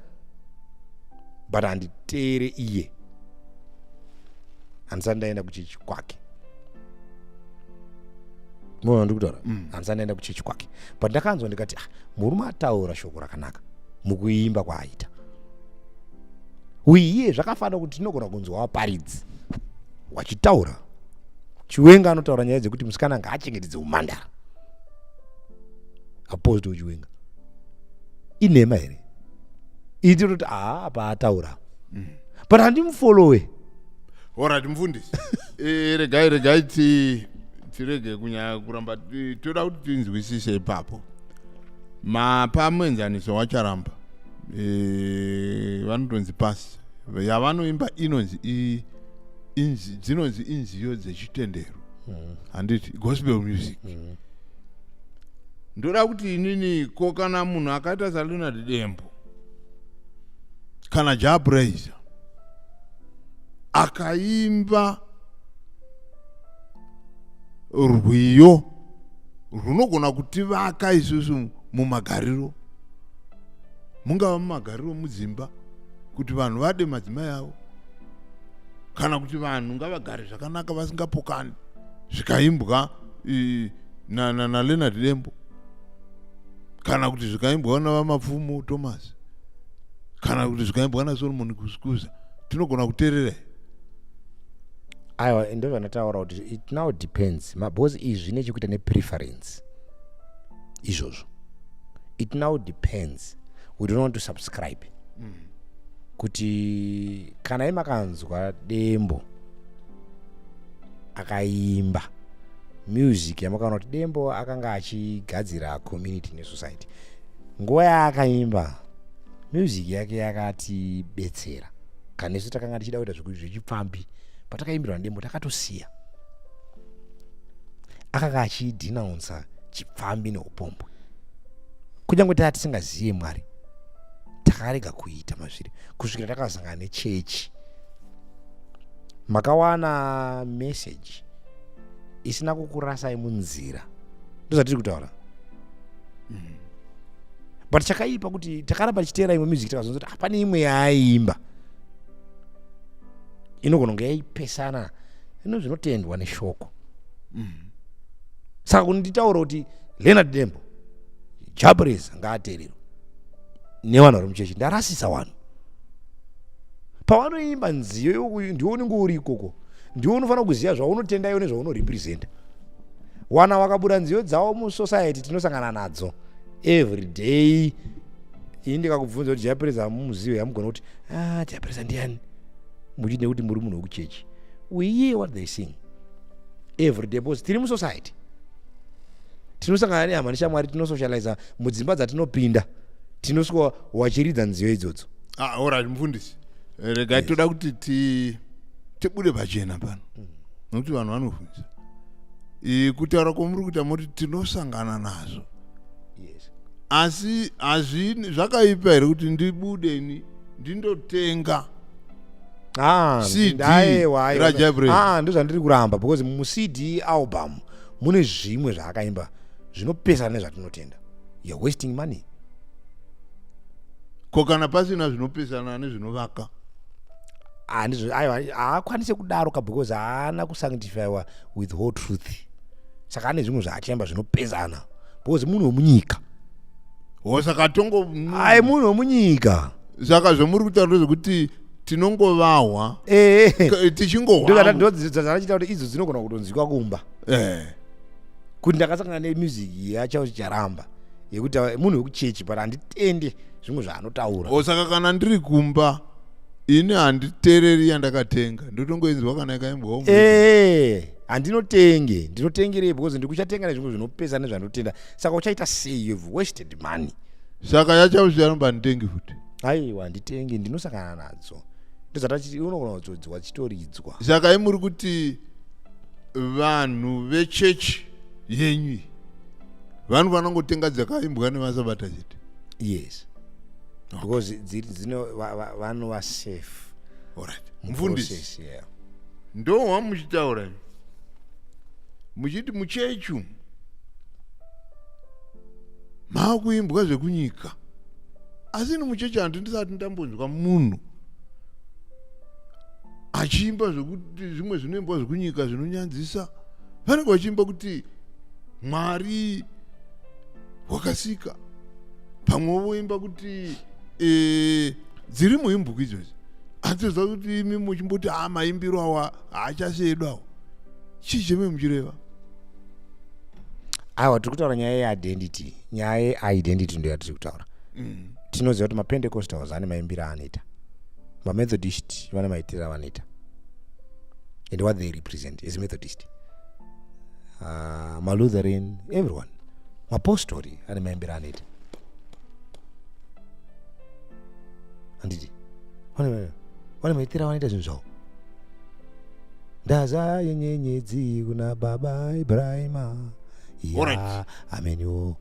but handiteere iye, handisati ndaenda kuchechi kwake. Mwana ndikutaura handisati ndaenda kuchechi kwake, but ndakanzwa ndikati murume ataura shoko rakanaka mukuimba kwaaita. Uye zvakafanira kuti tinogona kunzwa waparidzi wachitaura Chiwenga anotaura nyaya dzekuti musikana ngaachengetedze umhandara opposed to Chiwenga. Inema here iti kuti apa ataura but handimufolowe. Alright, mufundisi. Regai tirege kunyanya kuramba toda kuti tinzwisise ipapo. Mapamuenzaniso waCharamba vanotonzi pasi yavanoimba inonzi dzinonzi inziyo dzechitendero, handiti gospel music. Ndoda kuti inini ko kana munhu akaita saLeonard Dembo kana Jabraiser akaimba rwiyo runogona kutivaka isusu mumagariro, mungava mumagariro mudzimba, kuti vanhu vade madzimai avo, kana kuti vanhu ngavagare zvakanaka vasingapokani, zvikaimbwa na Leonard Dembo, kana kuti zvikaimbwa navamapfumo Thomas, kana kuti zvikaimbwa naSolomon Kusikuza, tinogona kuteerera. Aiwa, ndo zvandataura kuti it now depends, because izvi zvine chekuita nepreference izvozvo. It now depends, we don't want to subscribe. Kuti kana imakanzwa Dembo akaimba music yamakaona kuti Dembo akanga achigadzira community nesociety, nguva yaakaimba music yake yakatibetsera. Kana isu takanga tichida kuita zvechipfambi, patakaimbirwa Dembo takatosiya. Akanga achidhinaunsa chipfambi neupombwe, kunyange tanga tisingaziye Mwari takarega kuita mazviri kusvikira takasangana nechechi. Makawana message isina kukurasai munzira. Ndozvatiri kutaura. But chakaipa kuti takaramba tichiteera imwe music takazonzwa kuti hapana imwe yaaimba inogona kunge yaipesana zvinotendwa neshoko. Saka kunditaura kuti Leonard Dembo, Jabres ngaateererwe nevanhu vari muchechi, ndarasisa vanhu pavanoimba nziyo iyokuyu. Ndiwo unenge uri ikoko, ndiwo unofanira kuziva zvaunotenda iwo nezvaunorepresenta. Wana vakabuda nziyo dzavo musociety tinosangana nadzo every day. Ini ndikakubvunza kuti Jabres hamumuzive, hamugona kuti Jabres ndiani, muchide kuti muri munhu wekuchechi. We hear what they sing every day because tiri musociety, tinosangana nehama neshamwari, tinosocializa mudzimba dzatinopinda, tinosvika wachiridza nziyo idzodzo. Alright mufundisi, regai toda kuti tibude pachena pano, nokuti vanhu vanobvunza kutaura kwamuri kuita muri tinosangana nazvo. Asi zvakaipa here kuti ndibudeni ndindotenga CD raJabres? Ndozvandiri kuramba because muCD album mune zvimwe zvaakaimba zvinopesana nezvatinotenda. You're wasting money. Ko kana pasina zvinopesana nezvinovaka? Haakwanise kudaro because haana kusanctifywa with whole truth. Saka ane zvimwe zvaachaimba zvinopesana because munhu wemunyika. Saka munhu wemunyika. Saka zvomuri kutaura zvekuti tinongovahwa tichingohwa. Ndozvachitaura kuti idzo dzinogona kutonzwikwa kumba. Kuti ndakasangana nemusic yachaucharamba yekuti munhu wekuchechi but handitende zvimwe zvaanotaura. Saka kana ndiri kumba ini handiteereri yandakatenga, ndotongoinzwa kana yakaimbwa. Handinotenge, ndinotengerei because ndikuchatenga nezvimwe zvinopesana nezvanotenda. Saka uchaita sei? You've wasted money. Saka yachaucharamba nditengi futi. Aiwa handitenge, ndinosangana nadzo. Ndozvatati unogona kutsodzwa chitoridzwa. Saka imuri kuti vanhu vechechi yenyu vanhu vanongotenga dzakaimbwa nemasabata chete? Yes. Because vanhu are safe. Alright. Mufundisi, ndo wamuchitaura muchiti muchechi maakuimbwa zvekunyika, asi ni muchechi handisati ndambonzwa munhu achiimba zvekuti zvimwe zvinoimbwa zvekunyika zvinonyanzisa. Vanenge vachiimba kuti Mwari wakasika, pamwe voimba kuti dziri muimbuku idzozi. Handizwa kuti imi muchimboti maimbiro awa haachasedwawo. Chii cheme muchireva? Aiwa, tiri kutaura nyaya yeidentity. Nyaya yeidentity ndo yatiri kutaura. Tinoziva kuti maPentecostals ane maimbiro anoita, maMethodist vane maitiriro avanoita, and what they represent is Methodist. MaLutheran, everyone. Mapostori ane maimbiro anoita. Handiti vane maitiriro avanoita zvinhu zvavo. Ndaza yenyenyedzi kuna baba Ibrahima. Ameniwo.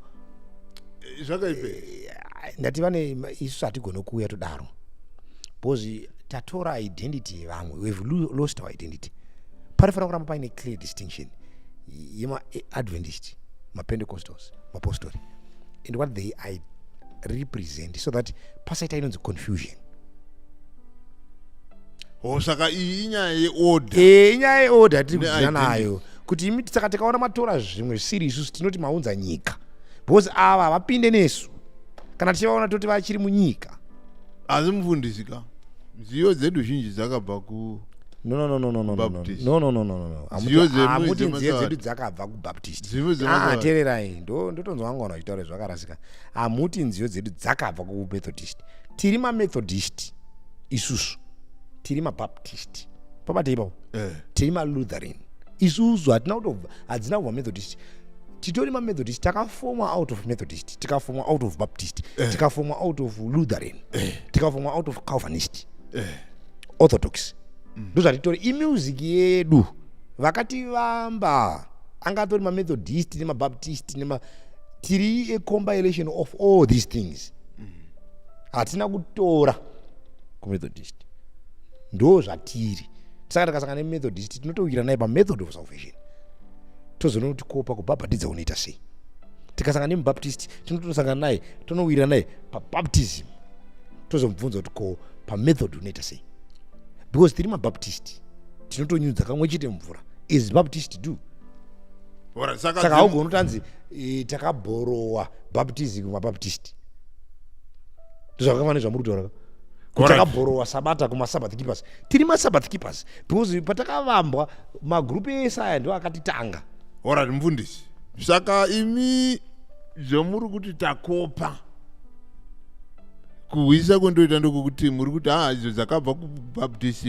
Zvakaipe. Ndati vane isu hatigona kuuya todaro. Because tatora identity yevamwe. We've lost our identity. Panofanira kuramba paine clear distinction yema-Adventist, maPentecostals, mapostori, and what they represent, so that pasaita inonzi confusion. Saka iyi inyaya yeorder. Inyaya yeorder tiri kudzina nayo. Kuti imi saka tikaona matora zvimwe siri isusu tinoti maunza nyika. Because ava vapinde nesu. Kana tichivaona toti vachiri munyika. Asi mufundisika, nziyo dzedu zhinji dzakabva ku Baptist. No. Amuti nziyo dzedu dzakabva kuBaptist. Teererai, ndotonzwa vangu vachitaura zvakarasika. Amuti nziyo dzedu dzakabva kuMethodist. Tiri maMethodist isusu. Tiri maBaptist. Pabata ipapo. Tiri maLutheran. Isusu hadzina kubva Methodist. Titori maMethodist takafomwa out of Methodist, tikafomwa out of Baptist, tikafomwa out of Lutheran, tikafomwa out of Calvinist, Orthodox. Ndozvatitori imusic yedu vakativamba, angatori maMethodist nemaBaptist tiri a compilation of all these things. Hatina kutora kuMethodist. Ndo zvatiri. Saka takasangana neMethodist tinotowira naye paMethod of Salvation. tozoona kuti ko pakubhabhatidza unoita sei. Tikasangana nemubhaptisti tinotonosangana naye tonowira naye pabaptism tozomubvunza kuti ko pamethod unoita sei, because tiri mabaptisti tinotonyudza kamwe chete mvura as baptist do. Saka haugoni kutanzi takabhorowa baptism kumabaptisti. Ndozvakafanira zvamuri kutaura takabhorowa sabata kumasabath keepers. Tiri masabath keepers because patakavambwa magrupu ese aya ndo akatitanga. Alright mufundisi, saka imi zvomuri kuti takopa kuhwisa kwendoita ndokuti muri kuti idzo dzakabva kubaptist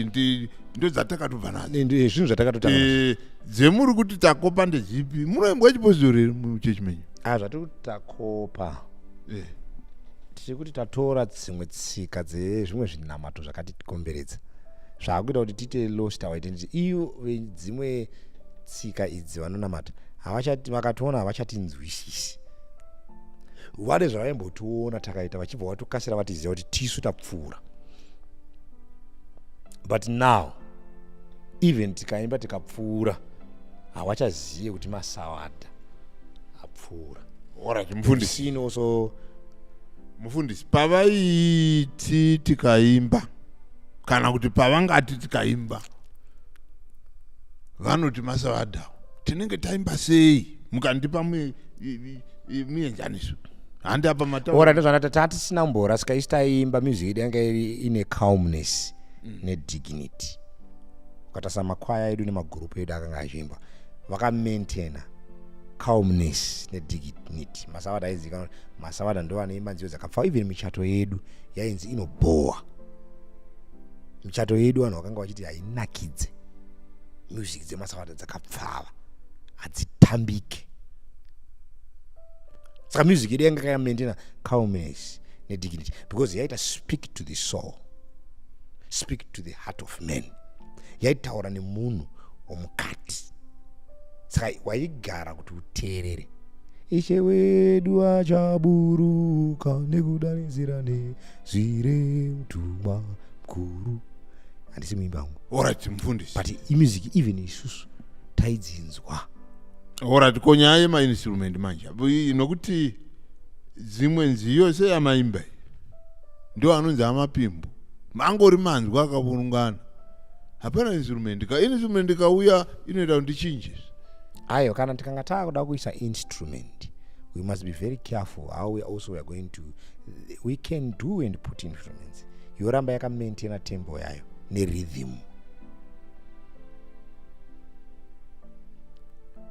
ndo dzatakatobva nadzo. Zvinhu zvatakatotanga dzemuri kuti takopa ndedzipi? Munoimbwa chipositori muchechi menyu? Zvatiri kuti takopa tiri kuti tatora dzimwe tsika dzezvimwe zvinamato zvakatikomberedza zvaakuita kuti tiite lost our identity. Iyo dzimwe tsika idzi vanonamata vakatoona havachatinzwisisi. Vale zvavaimbotiona takaita vachibva vatokasira vatiziva kuti tisu tapfuura. But now even tikaimba tikapfuura havachazive kuti masawadha apfuura. Alright mufundisi, also mufundisi, pavaiti tikaimba kana kuti pavangati tikaimba vanoti masawadha tinenge taimba sei? Mukandipa muenzaniso handapa matauro. Ora ndozvanati tatisina mbora saka isi taimba music yedu yanga ine calmness nedignity. Ukatasa makwaya edu nemagrupu edu akanga achiimba vakamaintaina calmness nedignity. Masawadha aizikanwa kuti masawadha ndo vanoimba nziyo dzakapfava. Even michato yedu yainzi inobowa. Michato yedu vanhu vakanga vachiti hainakidze. Music dzemasawadha dzakapfava hadzitambike. Saka music yedu yanga yakamaintaina calmness nedignity because yaita speak to the soul, speak to the heart of man. Yaitaura nemunhu womukati. Saka waigara kuti uteerere. Ishe wedu achaburuka nekudarizira nezvire mutumwa mukuru. Handisi muimba wangu. Alright mufundisi. But music even isusu taidzinzwa. Alright, konyaya yemainstrument manje nokuti dzimwe nziyo seyamaimba ndo anonzi amapimbo mangori manzwa akavurungana. Hapana instrument ikauya inoita kuti tichinje. Ayo kana tikanga takuda kuisa instrument, we must be very careful how we are going to, we can do and put instruments. Yoramba yakamaintaina tempo yayo nerhythm.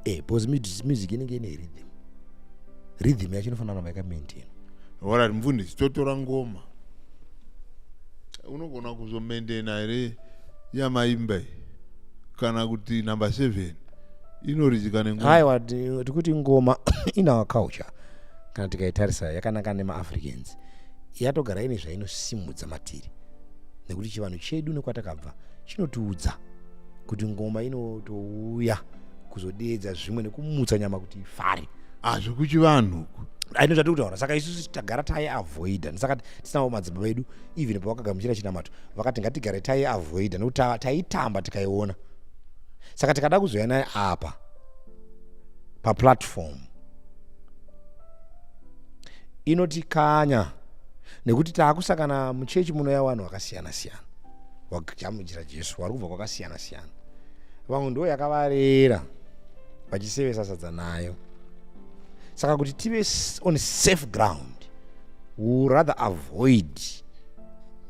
Because music inenge ine rhythm. Rhythm yacho inofanira kuramba yakamaintaina. Alright mufundisi, totora ngoma unogona kuzomaintaina here yamaimba kana kuti number 7 inorizika nengoma. Aiwa tikuti ngoma in our culture kana tikaitarisa yakanaka nemaAfricans yatogara ine zvainosimudza matiri nekuti chivanhu chedu nekwatakabva chinotiudza kuti ngoma inotouya kuzodeedza zvimwe nekumutsa nyama kuti ifare. Zvekuchivanhu aino zvatiri kutaura. Saka isusu tagara taiavoida. Saka tisinawo madzibaba edu even pavakagamuchira chinamato vakati ngatigare taiavoida nekuti taitamba tikaiona. Saka tikada kuzoya naye apa paplatform inotikanya nekuti taakusangana muchechi munouya vanhu vakasiyana siyana vagamuchira Jesu vari kubva kwakasiyana siyana. Vamwe ndo yakavarera vachisevesa sadza nayo. Saka kuti tive on safe ground, we would rather avoid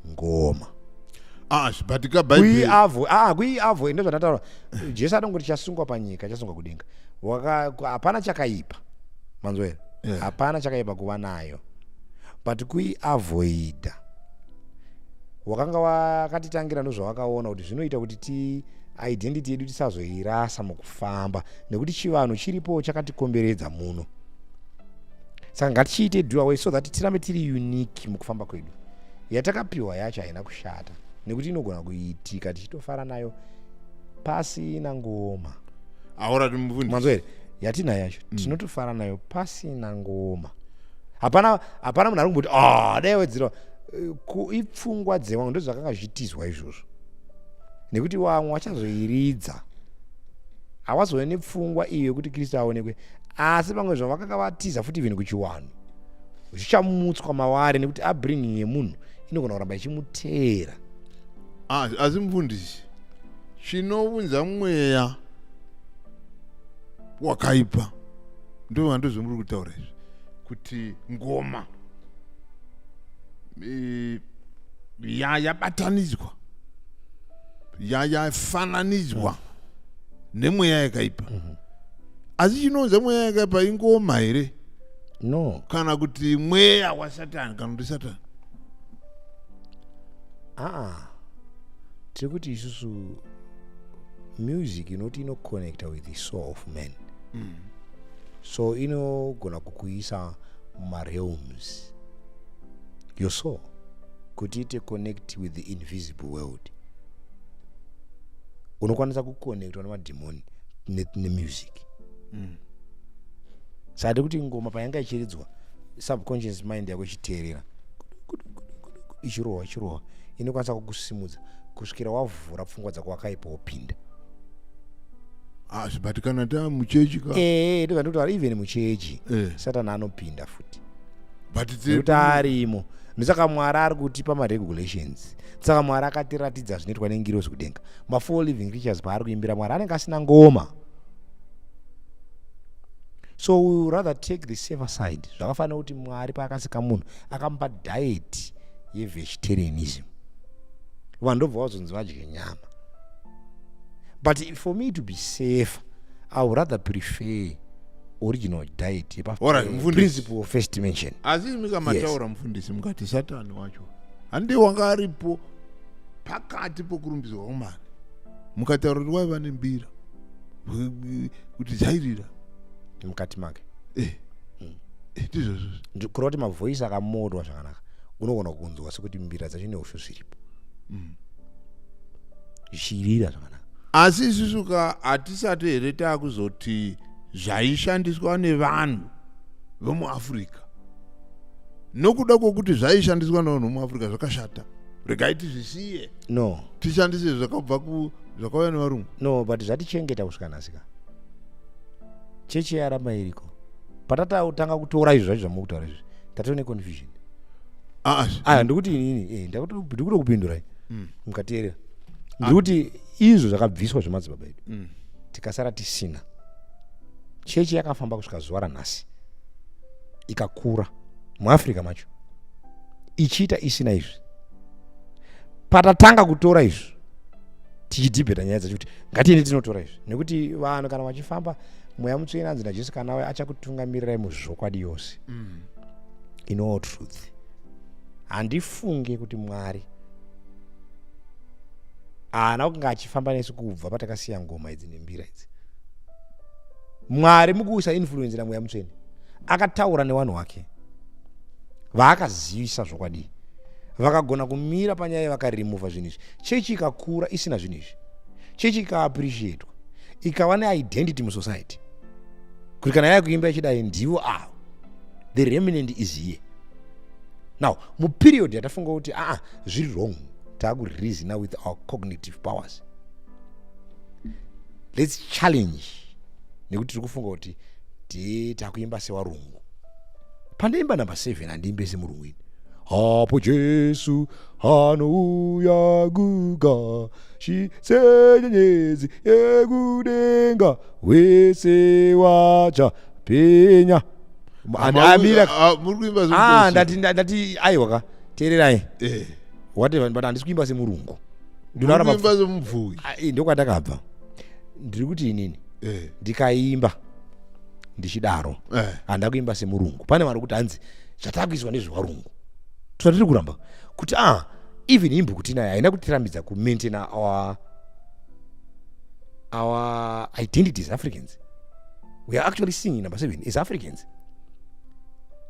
ngoma. Kuiavoid ndo zvandataura. Jesu adongoti chasungwa panyika chasungwa kudenga. Hapana chakaipa manzwera. Hapana chakaipa kuva nayo. But kuiavoida wakanga wakatitangira ndozvawakaona kuti zvinoita kuti identity yedu tisazoirasa mukufamba nekuti chivanhu chiripo chakatikomberedza muno. Saka ngatichiite do away so that tirambe tiri unique mukufamba kwedu. Yatakapiwa yacho haina kushata nekuti inogona kuitika tichitofara nayo pasina ngoma. Ahora timuvundisi. Manzwere yatina yacho tinotofara nayo pasina ngoma. Hapana munhu ari kumboti dai wedzira ipfungwa dzevamwe ndo zvakanga zvichitizwa izvozvo nekuti vamwe vachazoiridza havazove nepfungwa iyo yekuti Kristu aonekwe, asi pamwe zvavakanga vatiza futi even kuchiwano zvichamutswa maware nekuti upbringing yemunhu inogona kuramba ichimuteera. Asi mufundisi, chinounza mweya wakaipa ndo vandozvomuri kutaura izvi, kuti ngoma yabatanidzwa yafananidzwa nemweya yakaipa. Asi chinounza mweya yakaipa ingoma here? No. Kana kuti mweya waSatani kana kuti Satani? Tiri kuti isusu music inoti inoconnecta with the soul of man. So inogona kukuisa mumarealms your soul kuti ite connect with the invisible world. Unokwanisa kuconnectwa namadhimoni nemusic. Sade kuti ngoma payanga ichiridzwa subconscious mind yako ichiteerera ichirohwa inokwanisa kukusimudza kusvikira wavhura pfungwa dzako wakaipa wopinda. Zvibatikana ta muchechi ka ndikandoti even muchechi Satani anopinda futi, but nekuti arimo. Ndosaka Mwari ari kutipa maregulations. Saka Mwari akatiratidza zvinoitwa nengiro zvekudenga. Ma4 living creatures paari kuimbira Mwari anenge asina ngoma. So we would rather take the safer side. Zvakafanira kuti Mwari paakasika munhu akamupa diet yevegetarianism, vanhu ndobva vazonzi vadye nyama. But for me to be safe, I would rather prefer original diet principle of first dimension. Asi mataura mufundisi mukati Satani wacho hande wanga aripo pakati pokurumbidzwa kwamwari, mukataura kuti waiva nembira kuti dzairira mukati make ndizvozvo kureva kuti mavhoisi akamodwa zvakanaka unogona kunzwa sekuti mbira dzacho neusho zviripo zvichirira zvakanaka. Asi isusu hatisati here taakuzoti zvaishandiswa nevanhu vomuAfrica nokuda kwokuti zvaishandiswa nevanhu vomuAfrica zvakashata, regai tizvisiye tishandise zvakauya nevarungu. No, but zvatichengeta kusvika nhasika. Chechi yaramba iriko. Patatanga kutora izvo zvacho zvamukutaura izvi tatove neconfusion. Ndikuti inini ndikuda kupindura mukateerera. Ndikuti izvo zvakabviswa zvemadzibaba edu tikasara tisina. Chechi yakafamba kusvika zuva ranhasi ikakura muAfrica macho ichiita isina izvi. Patatanga kutora izvi tichidhibheta nyaya dzacho kuti ngatiende tinotora izvi, nekuti vanhu kana vachifamba mweya mutsvene anzi naJesu kana auya achakutungamirai muzvokwadi yose. In all truth. Handifunge kuti Mwari haana kunge achifamba nesu kubva patakasiya ngoma idzi nembira idzi. Mwari mukuisa influence namweya mutsvene akataura nevanhu vake vaakazivisa zvokwadi, vakagona kumira panyaya vakarimuvha zvinhu izvi. Chechi ikakura isina zvinhu izvi, chechi ikaappreciatwa ikava neidentity musociety, kuti kana yaya kuimba ichidai ndivo avo, the remnant is here. Now muperiod yatafunga kuti zviri wrong, taakureason with our cognitive powers, let's challenge, nekuti tiri kufunga kuti takuimba sevarungu. Pandaimba namba 7 handiimbe semurungwini. Hapo Jesu anouya kugasha senyenyedzi yekudenga wese wachapenya. Ndati aiwa teererai whatever, but handisi kuimba semurungu, ndinoimba semubvuyi. Ndokwandakabva. Ndiri kuti inini ndikaimba ndichidaro handa kuimba semurungu. Pane vanhu kuti hanzi zvatakuizwa nezvevarungu tiri kuramba kuti even imbo kuti nayo haina kutirambidza kumaintaina our identity as Africans. We are actually singing number 7 as Africans.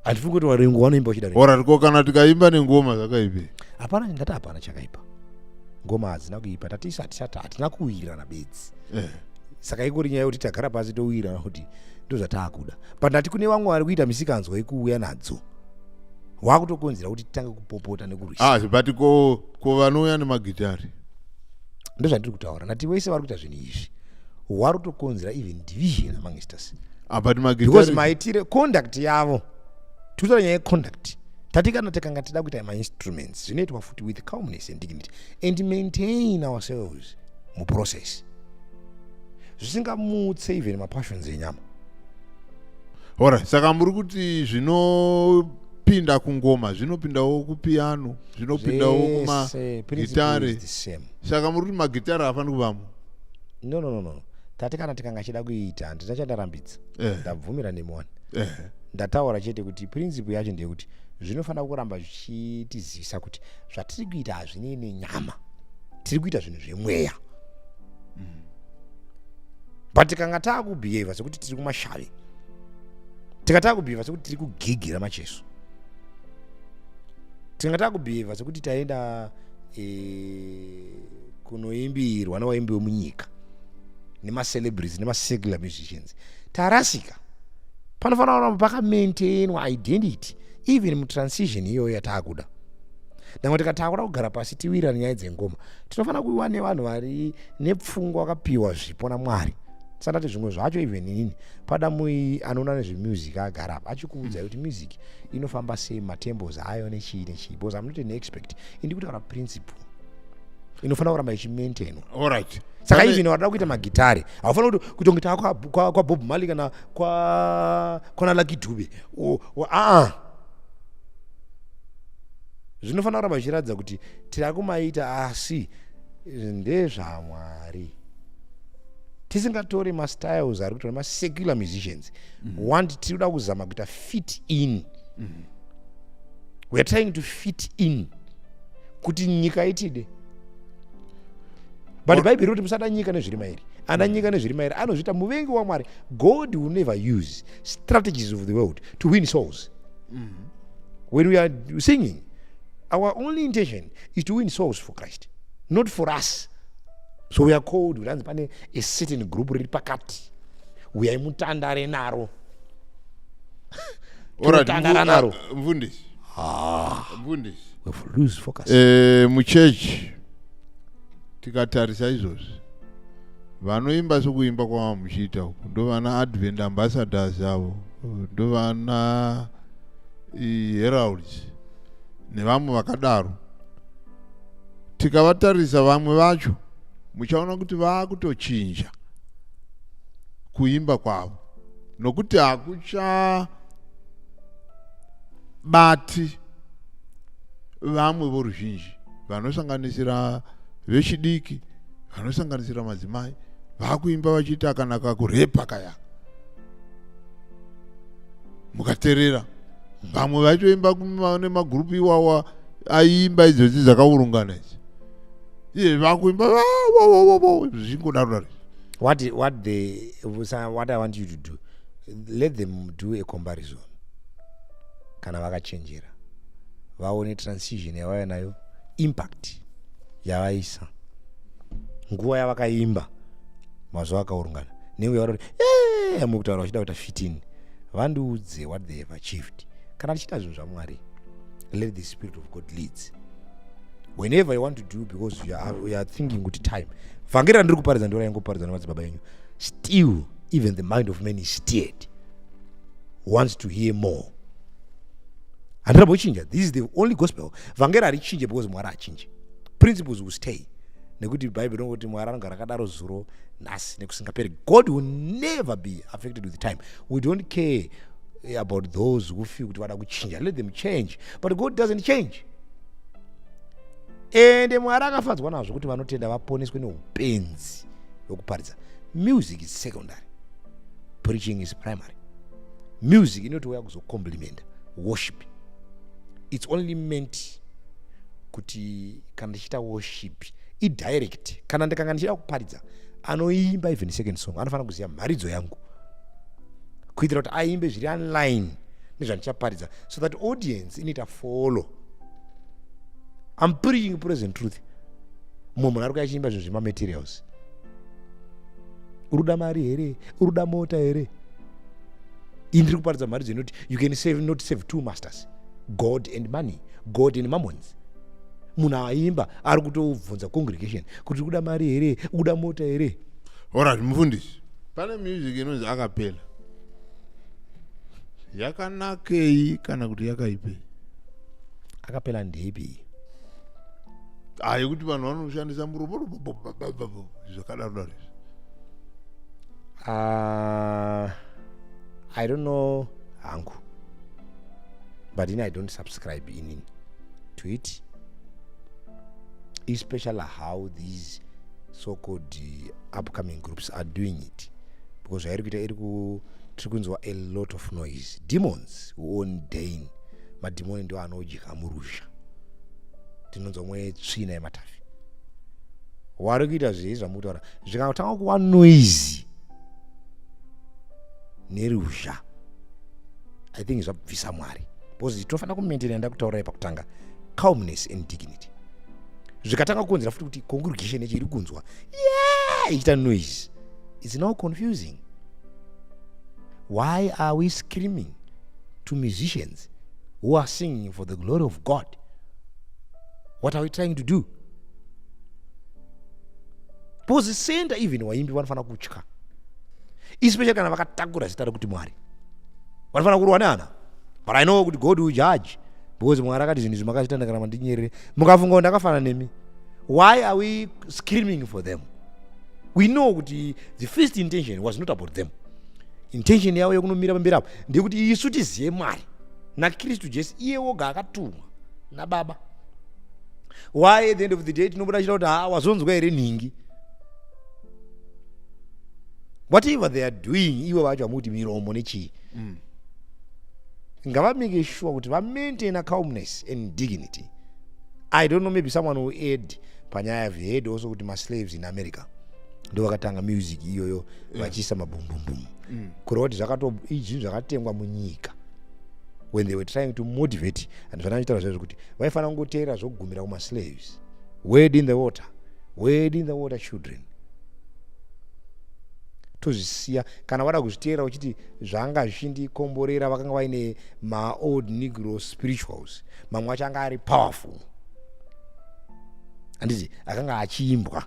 Handifungi kuti varungu vanoimba vachidaro. Orariko kana tikaimba nengoma dzakaipa. Hapana, ndati hapana chakaipa. Ngoma hadzina kuipa, hatina kuwirana bedzi. Saka ikuri nyaya yekuti tagara pasi towirana kuti ndozvataakuda. But ndati kune vamwe vari kuita misikanzwa yekuuya nadzo wakutokonzera kuti titange kupopota nekurwisa. But ko vanouya nemagitari ndozvandiri kutaura. Ndati wese vari kuita zvinhu izvi wari kutokonzera even division amongst us but because maitire conduct yavo tutaura nyaya yeconduct tati kana tikanga tida kuita mainstruments zvinoitwa futi with calmness and dignity and maintain ourselves muprocess zvisingamutse even mapassions enyama. Alright, saka muri kuti zvinopinda kungoma zvinopindawo kupiano zvinopindawo kumagitare saka muri kuti magitare hafani kuvamo. No tati kana tikanga chida kuita handina chandarambidza ndabvumira nemwani ndataura chete kuti principle yacho ndeyekuti zvinofanira kuramba zvichitizivisa kuti zvatiri kuita hazvinei nenyama tiri kuita zvinhu zvemweya but tikanga taakubhihevha sekuti tiri kumashavi tikataka kubhihevha sekuti tiri kugigira macheso tikanga taakubhihevha sekuti taenda kunoimbirwa nevaimbi vemunyika nemacelebrities nemasecular musicians tarasika panofanira kuramba pakamaintainwa identity even mutransition iyoyo yataakuda. Damwe tikataakura kugara pasi tiwira nyaya dzengoma tinofanira kuiwa nevanhu vari nepfungwa vakapiwa zvipo naMwari tisandati zvimwe zvacho even inini pada mui anoona nezvemusic agara apa achikuudza kuti music inofamba sei matembos ayo nechii because I'm not an expert indi kutaura principle inofanira kuramba ichimaintainwa. Alright, saka even warida kuita magitare haufanira kutongoita kwa Bob Marley kana kwana Lucky Dube zvinofanira kuramba zvichiratidza kuti tirakumaita asi ndezvaMwari tisingatori mastyles ari kutora masecular musicians want tiri kuda kuzama kuita fit in we are trying to fit in kuti nyika itide but Bible roti musada nyika nezviri mairi ana nyika nezviri mairi anozviita muvengi waMwari. God will never use strategies of the world to win souls. When we are singing, our only intention is to win souls for Christ, not for us. So we are called pane a certain group riri pakati we are mutandare naro tandara naro mvundisi we lose focus muchechi tikatarisa izvozvi vanoimba sokuimba kwava muchiita uku ndovana advent ambassadors avo ndovana heralds nevamwe vakadaro tikavatarisa vamwe vacho muchaona kuti vaakutochinja kuimba kwavo nokuti hakuchabati vamwe voruzhinji vanosanganisira vechidiki vanosanganisira madzimai vakuimba vachiita akanaka kurepa kaya mukaterera vamwe vachoimba nemagurupu iwawa aiimba idzodzi dzakaurungana idzi iye vakuimba zvichingodaro. What I want you to do, let them do a comparison. Kana vakachenjera vaone transition yavaya nayo, impact yavaisa nguva yavakaimba mazuva akaurungana neuya varoti mukutaura vachida kuita 15 vandiudze what they have achieved. Kana tichita zvinhu zvaMwari, let the Spirit of God leads whenever you want to do, because we are thinking kuti time vhangeri randiri kuparidza ndora yangoparidza nemadzibaba enyu. Still even the mind of man is steered, wants to hear more. Handira bochinja, this is the only gospel. Vhangeri harichinje because Mwari achinje, principles will stay. Nekuti Bible rinoti Mwari anogara akadaro zuro nhasi nekusingaperi. God will never be affected with time. We don't care about those who feel kuti vada kuchinja, let them change, but God doesn't change. Ende Mwari akafadzwa nazvo kuti vanotenda vaponeswe neupenzi hwekuparidza. Music is secondary, preaching is primary. Music inotouya kuzocomplement worship. It's only meant kuti kana ndichiita worship idirect. Kana ndikanga ndichida kuparidza, anoimba even second song anofanira kuziva mharidzo yangu kuitira kuti aimbe zviri online nezvandichaparidza, so that audience inoita follow. I'm preaching present truth. Mumwe munhu ari kuyachiimba zvinhu zvemamaterials. Uruda mari here, uruda mota here. Indiri kuparidza mharidzo inoti you can save, not save two masters, God and money, God and mammons. Munhu aimba ari kutobvunza congregation kuti kuda mari here, kuda mota here. Alright, mufundisi. Pane music inonzi akapela. Yakanakei kana kuti yakaipei? Akapela ndeipi? Yekuti vanhu vanoshandisa muromo zvakadaro. I don't know hangu, but I don't subscribe to it, especially how these so-called upcoming groups are doing it, because tiri kunzwa a lot of noise. Demons who ordain mademoni ndio anojika murusha, tinonzwa mwe tsvina yematavi. Wari kuita zvezva mutaura zvikatanga kuwa noise nerusha, I think zvabvisa Mwari, because tinofanira kumaintaina ndakutaura pakutanga calmness and dignity. Zvikatanga kukonzera futi kuti congregation yacho iri kunzwa ichita noise, it's now confusing. Why are we screaming to musicians who are singing for the glory of God? What are we trying to do? Because senda even waimbi vanofana kutya, especially kana vakatakura zita rekuti Mwari, vanofana kurwa neana. But I know kuti God will judge, because Mwari akati zvinhu zvimakachitanda kana mandinyerere mukafunga kuti ndakafana nemi. Why are we screaming for them? We know kuti the first intention was not about them. Intention yavo yekunomira pamberi apo ndekuti isu tiziye Mwari naKristu Jesu iye woga akatumwa naBaba. Why at the end of the day tinobuda chita kuti wazonzwa here ningi? Whatever they are doing, ivo vacho vamuti miromo nechii. Ngava make sure kuti va maintain a calmness and dignity. I don't know, maybe someone will add panyaya have heard also kuti slaves in America ndo vakatanga music iyoyo vachisa mabumbum kureva kuti izvinhu zvakatengwa munyika when they were trying to motivate, and zvanaitaura zvezvo kuti vaifana kungoteera zvokugumira kuma-slaves. Wade in the water, wade in the water children. Tozvisiya kana vada kuzviteera uchiti zvanga zvichindikomborera vakanga vaine ma-old negro spirituals, mamwe acho anga ari powerful, handiti akanga achiimbwa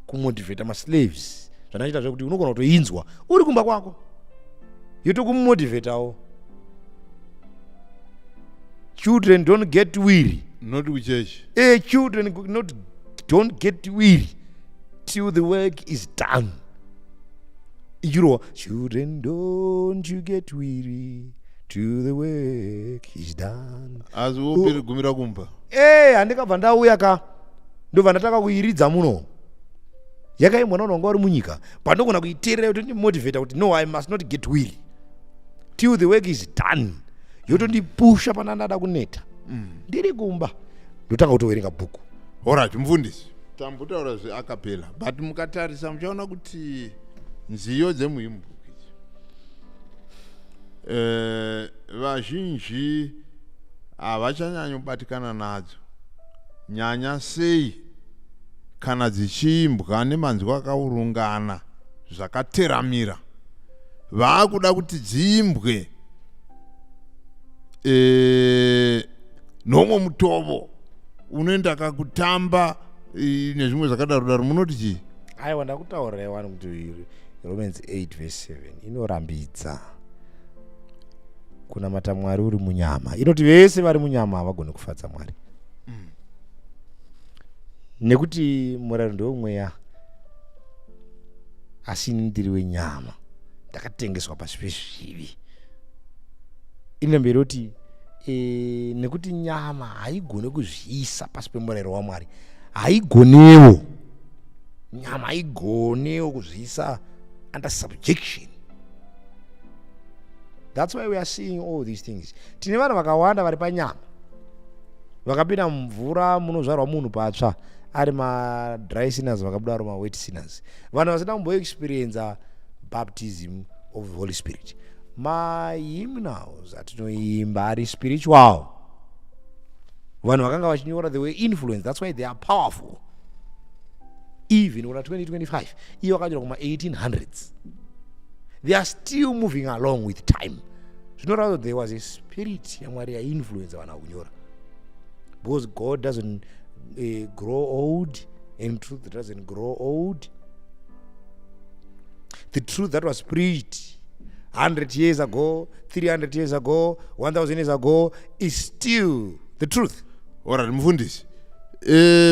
kumotivata ma-slaves. Zvanaita zvekuti unogona kutoinzwa uri kumba kwako yotokumumotivatawo. Children don't get weary. Not with church. Children don't get weary till the work is done. Children, don't you get weary till the work is done. As we gumira kumba. Handikabva ndauya ka ndobva ndataka kuiridza muno. Yakaimbwa naunonga uri munyika, pandogona kuiteerera kuti ndimotivata kuti no, I must not get weary till the work is done. Yotondipusha pana ndada kuneta. Ndiri kumba ndotanga kutoverenga bhuku. Alright, mufundisi. Tambotaura zveakapela, but mukatarisa muchaona kuti nziyo dzemuhimbuki vazhinji havachanyanya kubatikana nadzo, nyanya sei kana dzichiimbwa nemanzwi akaurungana zvakateramira. Vaakuda kuti dziimbwe nomwe mutovo unoenda kakutamba nezvimwe zvakadaro. Munoti chii? Aiwa, ndakutaurira wani kuti Romans 8:7 inorambidza kunamata Mwari uri munyama. Inoti vese vari munyama havagoni kufadza Mwari. Nekuti murayiro ndeumweya, asi ndiri wenyama, ndakatengeswa pasi pezvivi. Ine mberi kuti nekuti nyama haigone kuzviisa pasi pemurayiro waMwari, haigonewo. Nyama haigonewo kuzviisa under subjection. That's why we are seeing all these things. Tine vanhu vakawanda vari panyama, vakapinda mumvura munozvarwa munhu patsva, ari ma-dry sinners vakabuda vari ma-wet sinners. Vanhu vasina kumboexperienza baptism of the Holy Spirit. Ma-hymnals atinoimba ari spiritual. Vanhu vakanga vachinyora, they were influenced. That's why they are powerful. Even when 2025, iyo vakanyora kuma-1800s. They are still moving along with time. Zvinoratidza that there was a spirit yaMwari yainfluence vanhu vakunyora. Because God doesn't grow old, and truth doesn't grow old. the truth that was preached 100 years ago, 300 years ago, 1000 years ago is still the truth. Alright, mufundisi.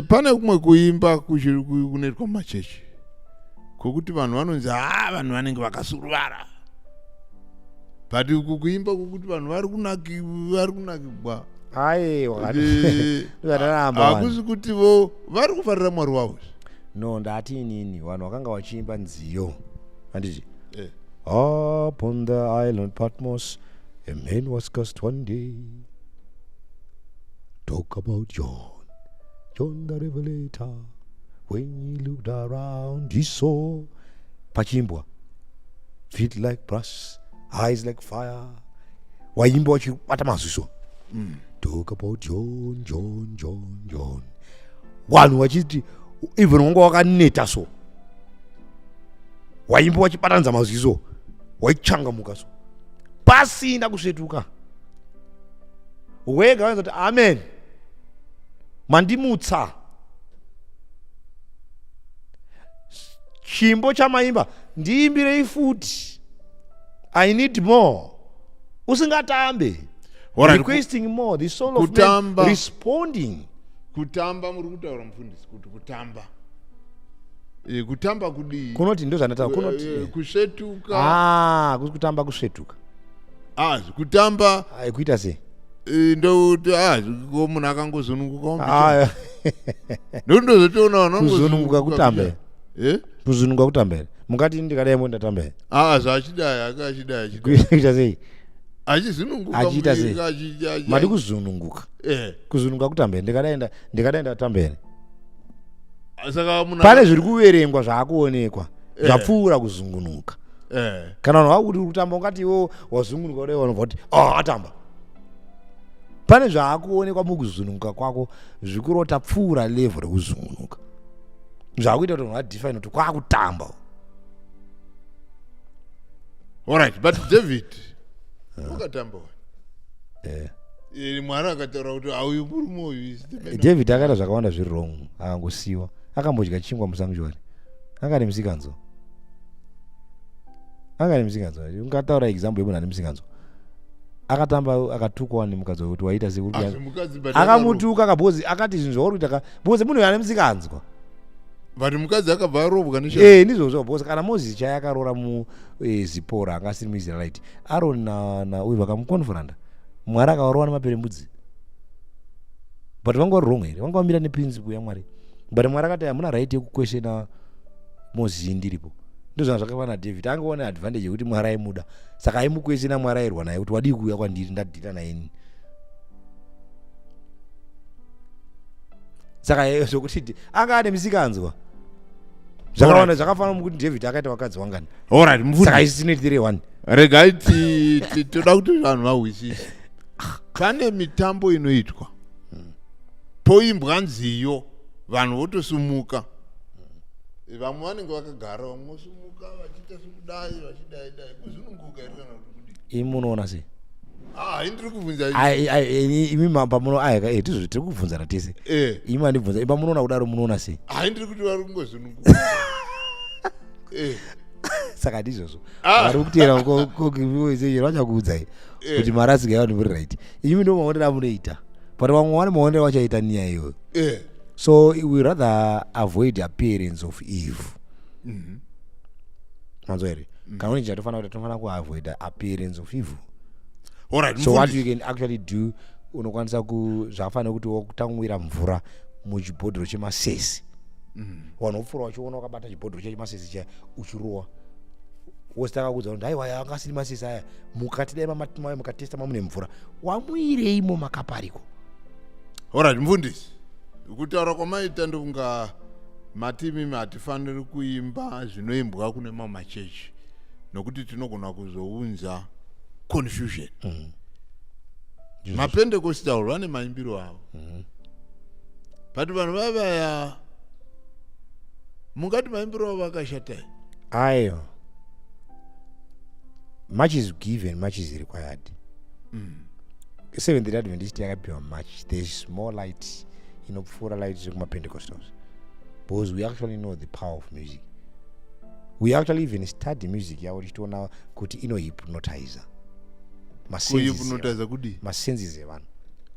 Pane kumwe kuimba kunoitwa mumachechi kokuti vanhu vanonzi vanhu vanenge vakasuruvara, but kuimba kokuti vanhu vari kunakirwa hakusi kuti vo vari kufarira Mwari wavo. No, ndati inini vanhu vakanga vachiimba nziyo handiti upon the island Patmos a man was cast one day. Talk about John the Revelator. When he looked around, he saw pachimbwa, feet like brass, eyes like fire. Waimba wachibata maziso. Talk about John. Vanhu vachiti even wanga wakaneta so. Waimba wachibatanza maziso, waichangamuka so. Pasina kusvetuka. Wega wanzati amen. Mandimutsa. Chimbo chamaimba ndiimbirei futi. I need more. Usingatambe. Requesting more. The soul of man responding. Kutamba muri kutaura mufundisi kuti kutamba. Kutamba kudii? Kunoti ndo zvanataura kunoti kusvetuka. Kutamba kusvetuka. Kutamba kuita sei? Ndo munhu akangozununguka ndozotoona kuzununguka kutamba. Kuzununguka kutamba. Mungati ndikadaimo ndatamba. Zvachidai akachidai. Kuita sei? Achizununguka. Achita sei? Madi kuzununguka. Kuzununguka kutamba. Ndikadaenda ndatamba. Saka munhu pane zviri kuverengwa zvaakuonekwa zvapfuura kuzungunuka. Kana vanhu vakuti kutamba ungati iwo wazungunuka kudai vanobva kuti atamba. Pane zvaakuonekwa mukuzungunuka kwako zvikuru tapfuura level rekuzungunuka. Zvakuita kuti vanhu vadefine kuti kwakutamba. Alright, but David wakatamba. Mwari akataura kuti auyu murume uyu. David akaita zvakawanda zviri wrong, akangosiwa. Akambodya chingwa musanctuary. Anga nemusikanzo. Ungataura example yemunhu ane musikanzo. Akatamba akatukwa nemukadzi kuti waita sei kuti akamutuka kabhozi akati zvinhu zvauri kuita bhozi munhu ane musikanzo. But mukadzi akabva arohwa nesha. Ndizvo bhozi kana Moses chaya akarora Zipora akasiri muIsraelite. Aaron na uyu vakamukonfranta. Mwari akarohwa nemaperembudzi. But vanga vari wrong here. Vanga vamira neprinciple yaMwari. But Mwari akati hamuna right yekuquestiona Moses ndiripo. Ndizvo zvakafanana David angaona advantage yekuti Mwari aimuda. Saka aimuquestiona Mwari airwa naye kuti wadii kuuya kwandiri ndadhira naye. Saka zvokuti anga ane musikanzwa. Zvakawana zvakafanana kuti David akaita wakadzi wangani. Alright, mfundi. Saka isi tine 3-1. Regai toda kuti vanhu vahwisise. Pane mitambo inoitwa. Poimbwa nziyo vanhu votosumuka. Vamwe vanenge vakagara vamwe vosumuka vachiita sekudai vachidai kuzununguka iri kana kuti munoona sei? Ndiri kubvunza imi pamuno tizvo tiri kubvunzana tese. Imi mandibvunza pamunoona kudaro munoona sei? Ndiri kuti vari kungozununguka. Saka ndizvozvo vari kuteera kokivoizei vachakuudzai kuti marasika yavanhu muri right. Imi ndo maonero amunoita but vamwe vane maonero vachaita niya iyoyo. So we rather avoid appearance of evil. Manzo here kana uchi chatofana kuti tofana kuavoid appearance of evil. Alright, so what you can actually do unokwanisa zvafana kuti wakutangwira mvura muchibhodhoro chemasesi. Vanhu vopfuura vachiona wakabata chibhodhoro chemasesi chaya uchirowa wositaka kudza kuti haiwa angasiri masesi aya mukati dai mamati mayo mukatesta mamune mvura wamwireimo makapariko. Alright, mfundisi kutaura kwamaita ndokunga matimi hatifaniri kuimba zvinoimbwa kune mamachechi nokuti tinogona kuzounza confusion. Mapendekostal vane maimbiro avo. But vanhu vavaya mungati maimbiro avo akashatai. Aiyo. Much is given, much is required. Seventh-day Adventist yakapiwa much. There is more light inopfuura light zvekuma Pentecostals. Because we actually know the power of music. we actually even study music yavo tichitoona kuti inohypnotizer kuhypnotizer kudi masenses evanhu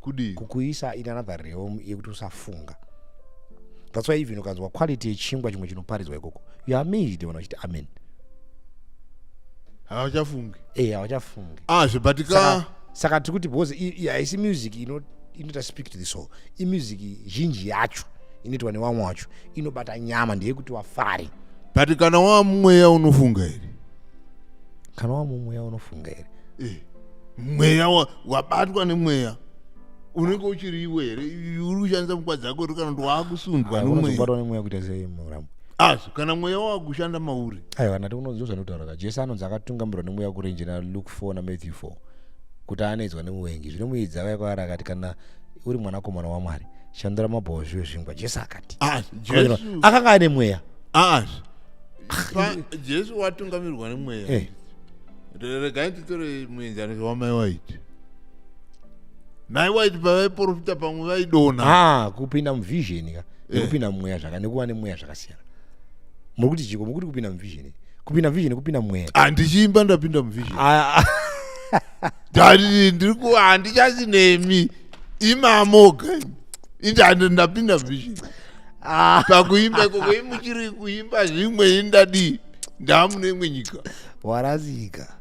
kudi kukuisa in another realm yekuti usafunga. That's why even ukanzwa quality yechingwa chimwe chinoparidzwa ikoko you are amazed when uchiti amen havachafungi havachafungi zvibatika saka tiri kuti because haisi music inoita speak to the soul. Imusic zhinji yacho inoitwa nevamwe wacho inobata nyama ndeyekuti wafare. But kana wamweya unofunga here kana wamweya unofunga here mweya wabatwa nemweya unenge uchiri iwe here uri kushandisa pfungwa dzako uri kana kuti waakusundwa nemweyabatwa nemweya kuita sei murambo kana mweya wakushanda mauri aiwa nati unonzwa nokutaura Jesu anonzi akatungamirwa nemweya kurenje naLuke 4 naMatthew 4 kuti anoedzwa nemuvengi. Zvino muedza vaikwara akati kana uri mwanakomana waMwari shandura mabhozvo ezvingwa. Jesu akati akanga ane mweya Jesu watungamirwa nemweya regai titore muenzaniso wamai waiti. Mai waiti pavaiprofita pamwe vaidona kupinda muvision ka nekupinda mumweya zvaka nekuva nemweya zvakasiyana. Muri kuti chiko muri kuti kupinda muvision kupinda mumweya handichiimba ndapinda muvision handichasi nemi imamoga indandi ndapinda vision pakuimba ikoko imuchiri kuimba zvimwe indadi ndamunemwe nyika warasika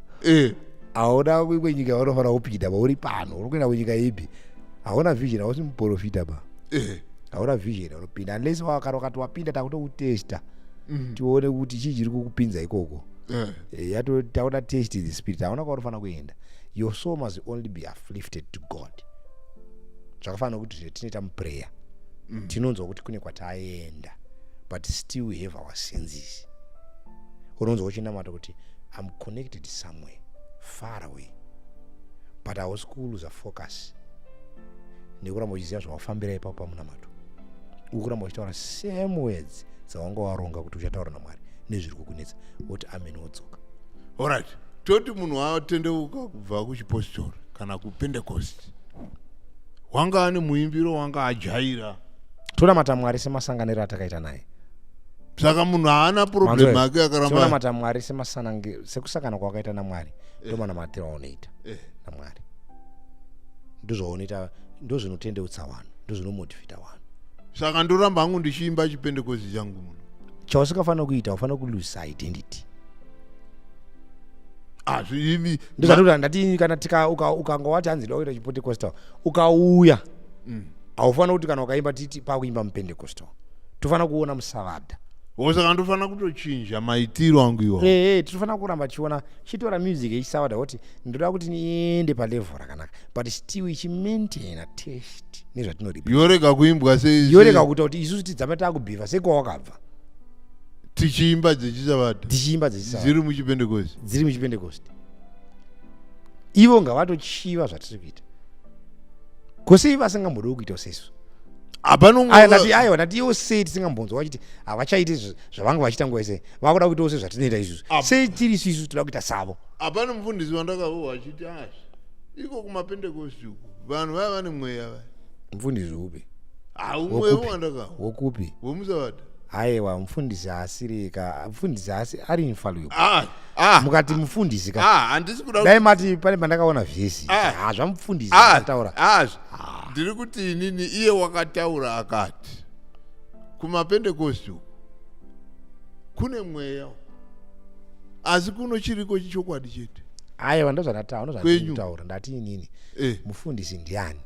hauna kuimwe nyika unofanira kupinda pauri pano uri kuenda kunyika ipi hauna vision hausi muprofita pa hauna vision unopinda unless wakati wapinda takutoutesta tione kuti chii chiri kukupinza ikoko takuda test the spirit hauna kwaunofana kuenda. Your soul must only be afflicted to God. Zvakafanira kuti tinoita muprayer tinonzwa kuti kune kwataenda but still we have our senses. Unonzwa uchinamata kuti I'm connected somewhere far away but hausi kuluza focus nekuramba uchiziva zvawafambira ipapo pamunamato ukuramba uchitaura same words dzawanga waronga kuti uchataura naMwari nezviri kukunetsa woti amen wodzoka. Alright, toti munhu atendeuka kubva kuchipostori kana kupentecost wanga ane muimbiro wanga ajaira tonamata Mwari semasanganiro atakaita naye saka munhu haana problem yake akaramba tonamata Mwari sekusangana kwakaita naMwari ndomanamatiro aunoita naMwari ndozvaunoita ndozvinotendeutsa vanhu ndozvinomotivita vanhu. Saka ndoramba hangu ndichiimba chipentecost changu muno chausingafanira kuita ufanira kulose identity. Ndozvati ndati kana ukanga wati hanzi ndauita chipentecost ukauya haufanira kuti kana ukaimba titi pakuimba mupentecost tofanira kuona musavadha saka ndofanira kutochinja maitiro angu iwawo tinofanira kuramba chiona chitora music yechisavadha kuti ndoda kuti niende palevel rakanaka but still ichimaintaina taste nezvatinoripa yorega kuimbwa yorega kuita kuti isusu tidzame takubhivha sekwawakabva tichiimba dzechisavadha dziri muchipentecost ivo ngavatochiva zvatiri kuita kosei vasingambodoi kuita sesu aiwa nati iwo sei tisingambonzwa vachiti havachaiti zvavanga vachiita nguva ise vakuda kuitawo sezvatinoita isusu sei tiri isusu toda kuita savo. Hapana mufundisi wandakauwa achiti iko kumapentecost uku vanhu vaya vane mweya vaya. Mufundisi upi? Umwe wandakauwa wokupi womusavadha aiwa mufundisi asirika mufundisi ari infallible mukati mufundisi handisi kuda dai mati pane pandakaona vhesi zvamufundisi akataura ndiri kuti inini iye wakataura akati kumapentecost uku kune mweya asi kuno chiriko chichokwadi chete aiwa ndozvandataura ndati inini mufundisi ndiani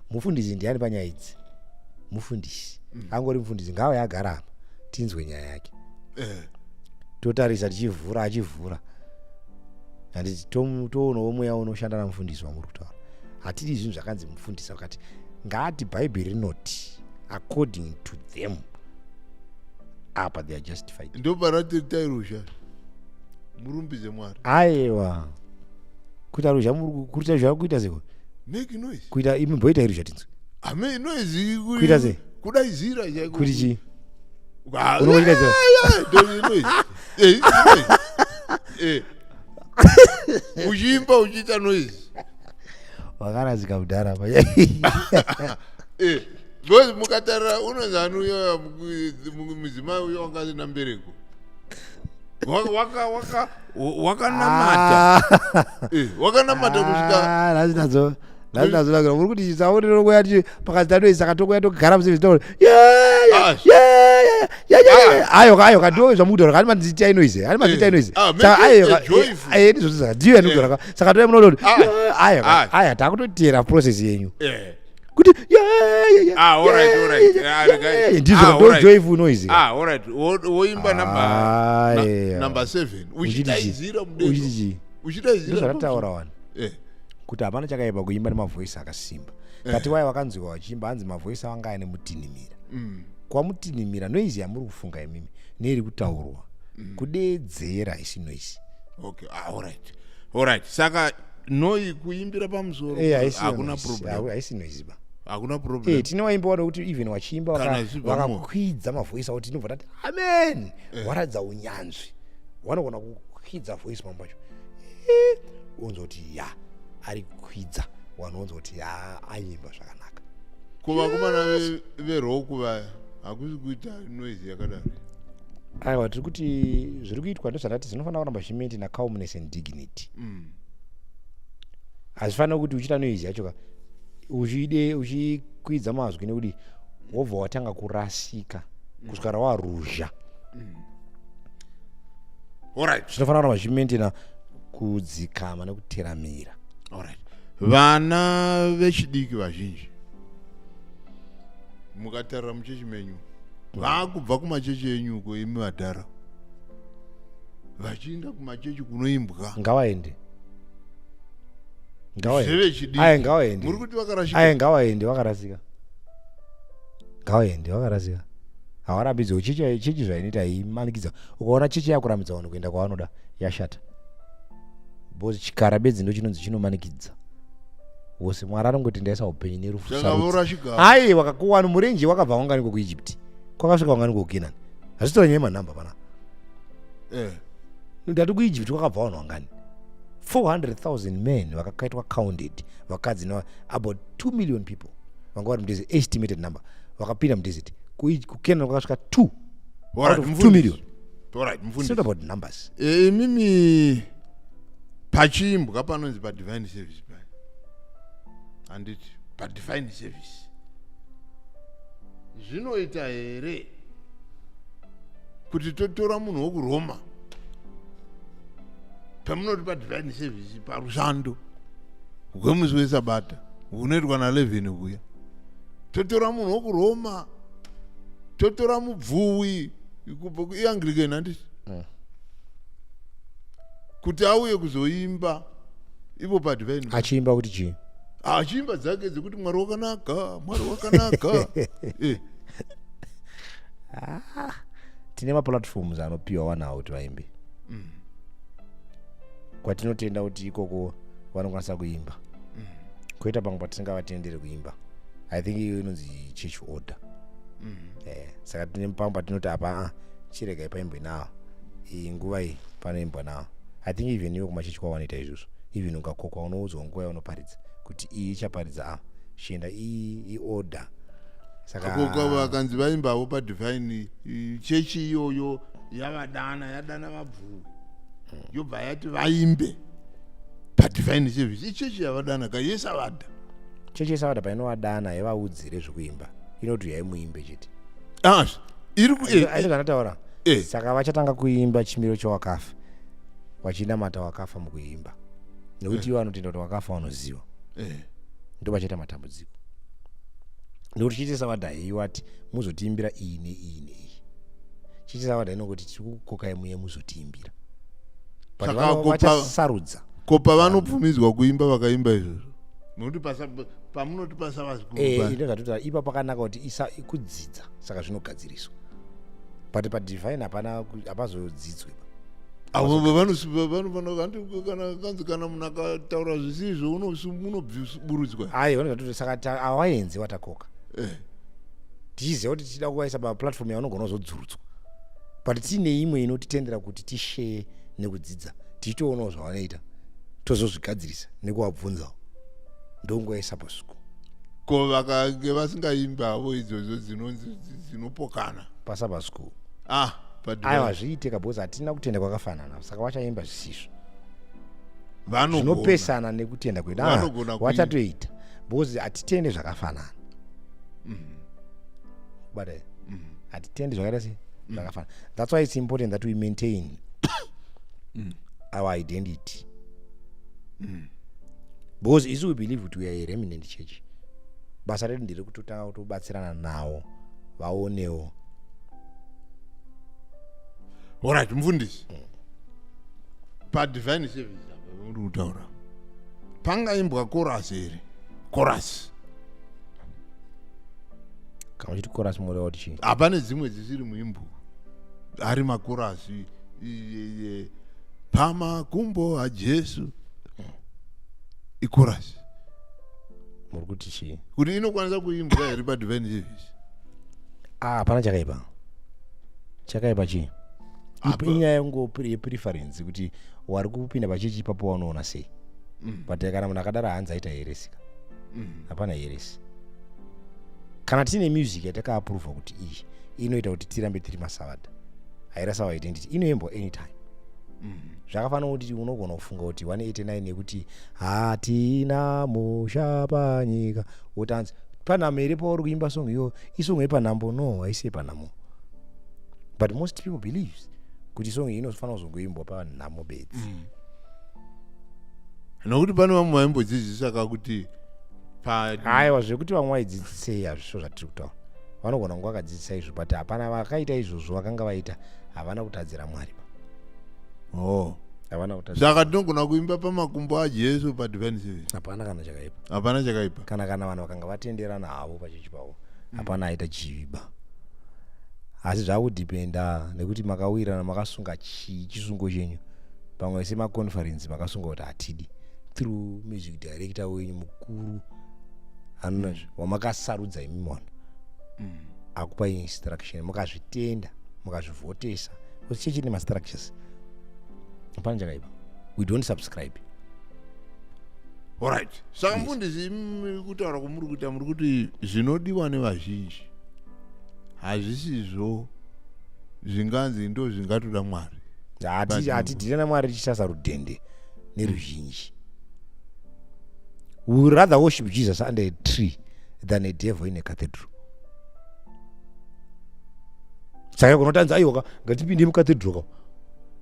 mufundisi ndiani panyaya idzi mufundisi angori mufundisi ngava yagara apa tinzwe nyaya yake totarisa tichivhura achivhura handiti toonawo mweya unoshanda namufundisi wamuri kutaura hatidi zvinhu zvakanzi mufundisi wakati ngaati bhaibheri rinoti according to them apa they are justified ndoparati tairusha murumbidze Mwari aiwa kuita rusha kuita rusha kuita seko make noise kuita imboita rusha tinzwe ame noise kuita se kudaizira chaiko kuti chi unoita noise uchiimba uchiita noise wakarazika kudhara pa Bozi mukatarira unozanu uyo mudzimai uyo wanga asina mbereko. Wakanamata. Wakanamata kusvika. Nazinazo uri kuti chisaonero kuyati pakazitano saka tokuya togara musivitauro ayo katiwe zvamukutaura kani mandizitia inoizi saka ayo ndizvoti saka ndiyo yanokutaura saka toya munodoti aya takutotera process yenyu kuti ndizvo ndojoyful noise woimba number 7 uchitaizira mudengo uchitaizira wani kuti hapana chakaipa kuimba nemavhoisi akasimba kati wai wakanzwiwa wachiimba hanzi mavhoisi anga ane mutinhimira kwamutinhimira noise yamuri kufunga imimi neiri kutaurwa kudeedzera isi noise. Okay, alright. Saka noi kuimbira pamusoro hakuna problem. Haisi noise ba. Hakuna problem. Tine waimba kuti even wachiimba wakakwidza mavhoisi kuti tinobva tati amen waradza unyanzvi vanogona kukwidza voice mambacho unzoti ya ari kwidza vanonza kuti aimba zvakanaka. Kuvakomana verock vaya hakusi kuita noise yakadaro. Aiwa tiri kuti zviri kuitwa ndozvatati zinofanira kuramba zvimaintaina calmness and dignity. Hazvifaniri kuti uchiita noise yacho uchikwidza mazwi nekuti wobva watanga kurasika kusvika waruzha. Zvinofanira kuramba zvimaintaina kudzikama nekuteramira. Vana vechidiki vazhinji mukatarira muchechi menyu vakubva kumachechi enyu uko imi vadhara vachienda kumachechi kunoimbwa ngavaende muri kuti vakarashika ngavaende vakarasika havarambidzi chechi zvainoita imanikidza ukaona chechi yakuramidza vanhu kuenda kwavanoda yashata bozi chikara bedzi ndo chinonzi chinomanikidza wose mwari anongoti ndaisa upenyu nerufu ai wakakuwanu murenje wakabva wanganiko kuEgypt kwakasvika wanganiko kuKenani hazvitora nyaya manhamba pana ndati kuEgypt kwakabva vanhu wangani 400,000 men vakakaitwa counted vakadzi about 2 million people vanga vari mudesert estimated number vakapinda mudesert kuKenani kwakasvika 2 out of 2 million. It's not about numbers. Mimi pachiimbwa panonzi padivine service paya handiti padivine service zvinoita here kuti totora munhu wokuroma pamunoti padivine service parushando rwemusi wesabata unoitwa na11 kuya totora munhu wokuroma totora mubvuwi kubva kuanglican handiti kuti auye kuzoimba ipo padivine achiimba kuti chii achiimba dzake dzekuti mwari wakanaka tine maplatforms anopiwa vanawo kuti vaimbe kwatinotenda kuti ikoko vanokwanisa kuimba koita pamwe patisingavatenderere kuimba I think iyo inonzi church order. Saka tine pamwe patinoti apa chiregai paimbwe nawo iyi nguva iyi panoimbwa nawo. I think even iwo kumachechi kwavanoita izvozvo even ukakokwa unoudzwa nguva yaunoparidza kuti iyi ichaparidza chienda iyi order. Saka vakanzi vaimbawo padivine chechi iyoyo yadana vabvuwi yobva yati vaimbe padivine service ichechi yavadana kayesa vada chechi yesavada painovadana yavaudzire zvekuimba inoti yaimuimbe chete aizvanataura saka vachatanga kuimba chimiro chawakafa vachinamata wakafa mukuimba nekuti ivo vanotenda kuti wakafa vanoziva ndo vachaita matambudziko nekuti chechi yesavada yaiwati muzotiimbira iyi neiyi neiyi chechi yesavada inongoti tiri kukokai muye muzotiimbira vachasarudza kopa vanobvumidzwa kuimba vakaimba izvozvo nokuti pamunoti pasavazikuba ipa pakanaka kuti kudzidza saka zvinogadziriswa but padivine hapazodzidzwe avo vanofana kanzi kana munhu akataura zvisizvo unoburudzwa saka havaenzi watakoka tichiziva kuti tichida kuvaisa paplatform yavanogona kuzodzurudzwa but tiine imwe inotitendera kuti tishare nekudzidza tichitoonawo zvavanoita tozozvigadzirisa nekuvabvunzawo ndonguva yesapo school ko vakange vasingaimbawo idzodzo dzinopokana pasabha school padivine. aiwa zviiteka bhozi hatina kutenda kwakafanana saka vachaimba zvisizvo Vanogona. zvinopesana nekutenda kwedu Vanogona wachatoita bhozi hatitende zvakafanana but hatitendi zvakaita sei zvakafanana. That's why it's important that we maintain our identity because isu we believe kuti we are a remnant church. Basa redu ndiri kutotanga kutobatsirana nawo vaonewo. Alright, mfundisi. Padivine service muri kutaura. Pangaimbwa chorus here. Chorus. Kama chiti chorus muri kuti chi. Hapana dzimwe dzisiri muimbo. Ari makorasi pamakumbo aJesu. Chorus. Muri kuti chi. Kuti inokwanisa kuimbwa here padivine service. Hapana chakaipa. Chakaipa chi. Inyaya yangu preference kuti wari kupinda pachechi ipapo wanoona sei. But kana munhu akadaro hanzi aita heresika. Hapana heresi. Kana tine music yatakaapprova kuti iyi inoita kuti tirambe tiri masavada hairasa identity inoimbwa anytime. Zvakafanana kuti unogona kufunga kuti 189 yekuti hatina musha panyika wotanzi panhamo here pauri kuimba song iyo isong yepanhambo no haisi yepanhamo. But most people believes kuti song iyi inofanira kuzongoimbwa panhamo bedzi. Nokuti pane vamwe vaimbodzidzisa kakuti aiwa zvekuti vamwe vaidzidzisei hazvisvo zvatiri kutaura. Vanogona kunge vakadzidzisa izvo but hapana vakaita izvozvo vakanga vaita havana kutadzira Mwari. Havana kutadzira. Saka tinogona kuimba pamakumbo aJesu padivine service. Hapana kana chakaipa. Hapana chakaipa. Kana vanhu vakanga vatenderana havo pachechi pavo hapana aita chiviba. Asi zvakudhipenda nekuti makawirana makasunga chisungo chenyu. Pamwe semaconference makasunga kuti hatidi. Through music director wenyu mukuru anonazvo wamakasarudza imi mwana akupa instruction mukazvitenda mukazvivhotesa kuti chechi ine mastructures. Hapana chakaipa. We don't subscribe. Alright. Saka mfundisi kutaura kwamuri kuita muri kuti zvinodiwa nevazhinji hazvisizvo zvinganzi ndo zvingatoda Mwari. Hatidhirana Mwari tichitasa rudhende neruzhinji. We would rather worship Jesus under a tree than a devil in a cathedral. Saka kunotanza aiwa ngatipinde mucathedral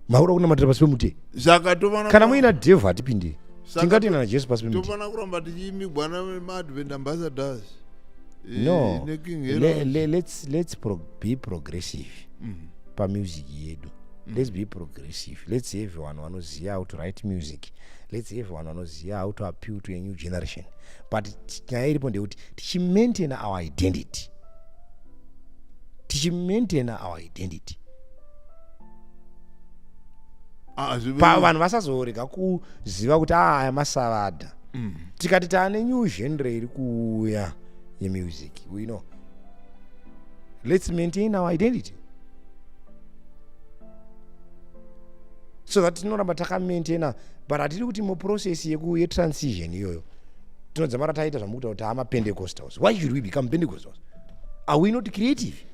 maura kunamatira pasi pemuti. Saka tovana kana muina devil hatipinde. Tingatenda na Jesu pasi pemuti. Tovana kuramba tichiimigwa namadvent ambassadors. No. Let's be progressive. Pa music yedu. Let's be progressive. Let's have everyone wanoziya how to write music. Let's have everyone wanoziya how to appeal to a new generation. But nyaya iripo ndekuti tichimaintain our identity. Vanhu vasazorega kuziva kuti aya masavada. Tikati taane new genre iri kuuya yemusic. We know. Let's maintain our identity. So that tinoramba takamaintaina but hatiri kuti muprocess yetransition iyoyo tinodzamara taita zvamukuta kuti amapendecostals. Why should we become Pentecostals? Are we not creative?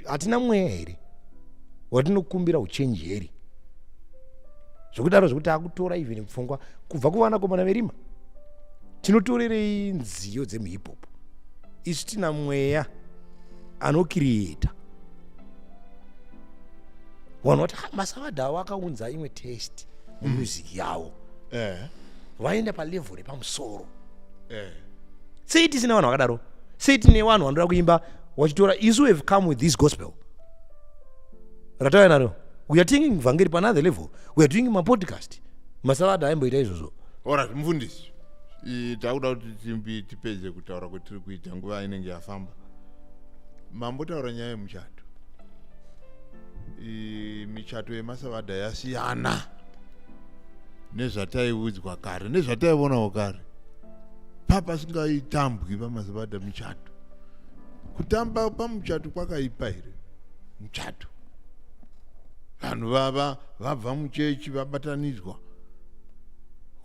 Hatina mweya here watinokumbira uchenji here zvokudaro zvokuti akutora even mupfungwa kubva kuvanakomana verima. Tinotorerei nziyo dzemuhip-hop? Isu tina mweya anocreata. Vanhu vati masavadha avo akaunza imwe test mumusiki yavo vaenda palevhuri yepamusoro. Sei tisina vanhu vakadaro? Sei tine vanhu vanoda kuimba wachitora isu have come with this gospel ratauya naro. We are taking vhangeri pa another level. We are doing mapodcast. Masavadha aimboita izvozvo. Alright, mfundisi. Takuda kuti tipedze kutaura kwetiri kuita nguva inenge yafamba. Mambotaura nyaya yemuchato. Michato yemasavadha yasiyana nezvataiudzwa kare nezvataivonawo kare. Pasingaitambwi pamasavadha michato. Kutamba pamuchato kwakaipa here. Muchato vanhu vabva muchechi vabatanidzwa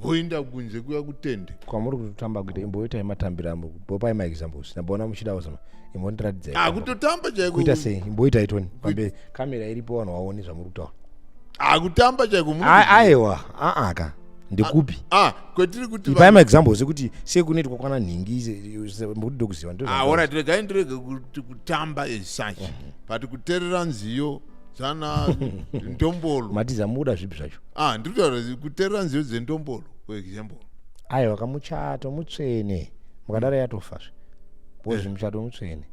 woenda kunze kuya kutende kwamuri kutotamba kuita imboitai matambira bopai maexamples namboona muchida kusema imbondiratidza kutotamba chaiko kuita sei imboitai toni pambe kamera iripo vanhu vaone zvamuri kutaura kutamba chaiko aiwa aka ndikupi kwetiri kuti ipai maexamples ekuti sekunoitwa kwana nhingi kuti dokuziva alright regai ndirege kuti kutamba as such but kuteerera nziyo dzana ndombolo matiza muda zvipi zvacho ndikutaura kuteerera nziyo dzendombolo for example aiwa kamuchato mutsvene mukadaro yatofazve bozvi muchato mutsvene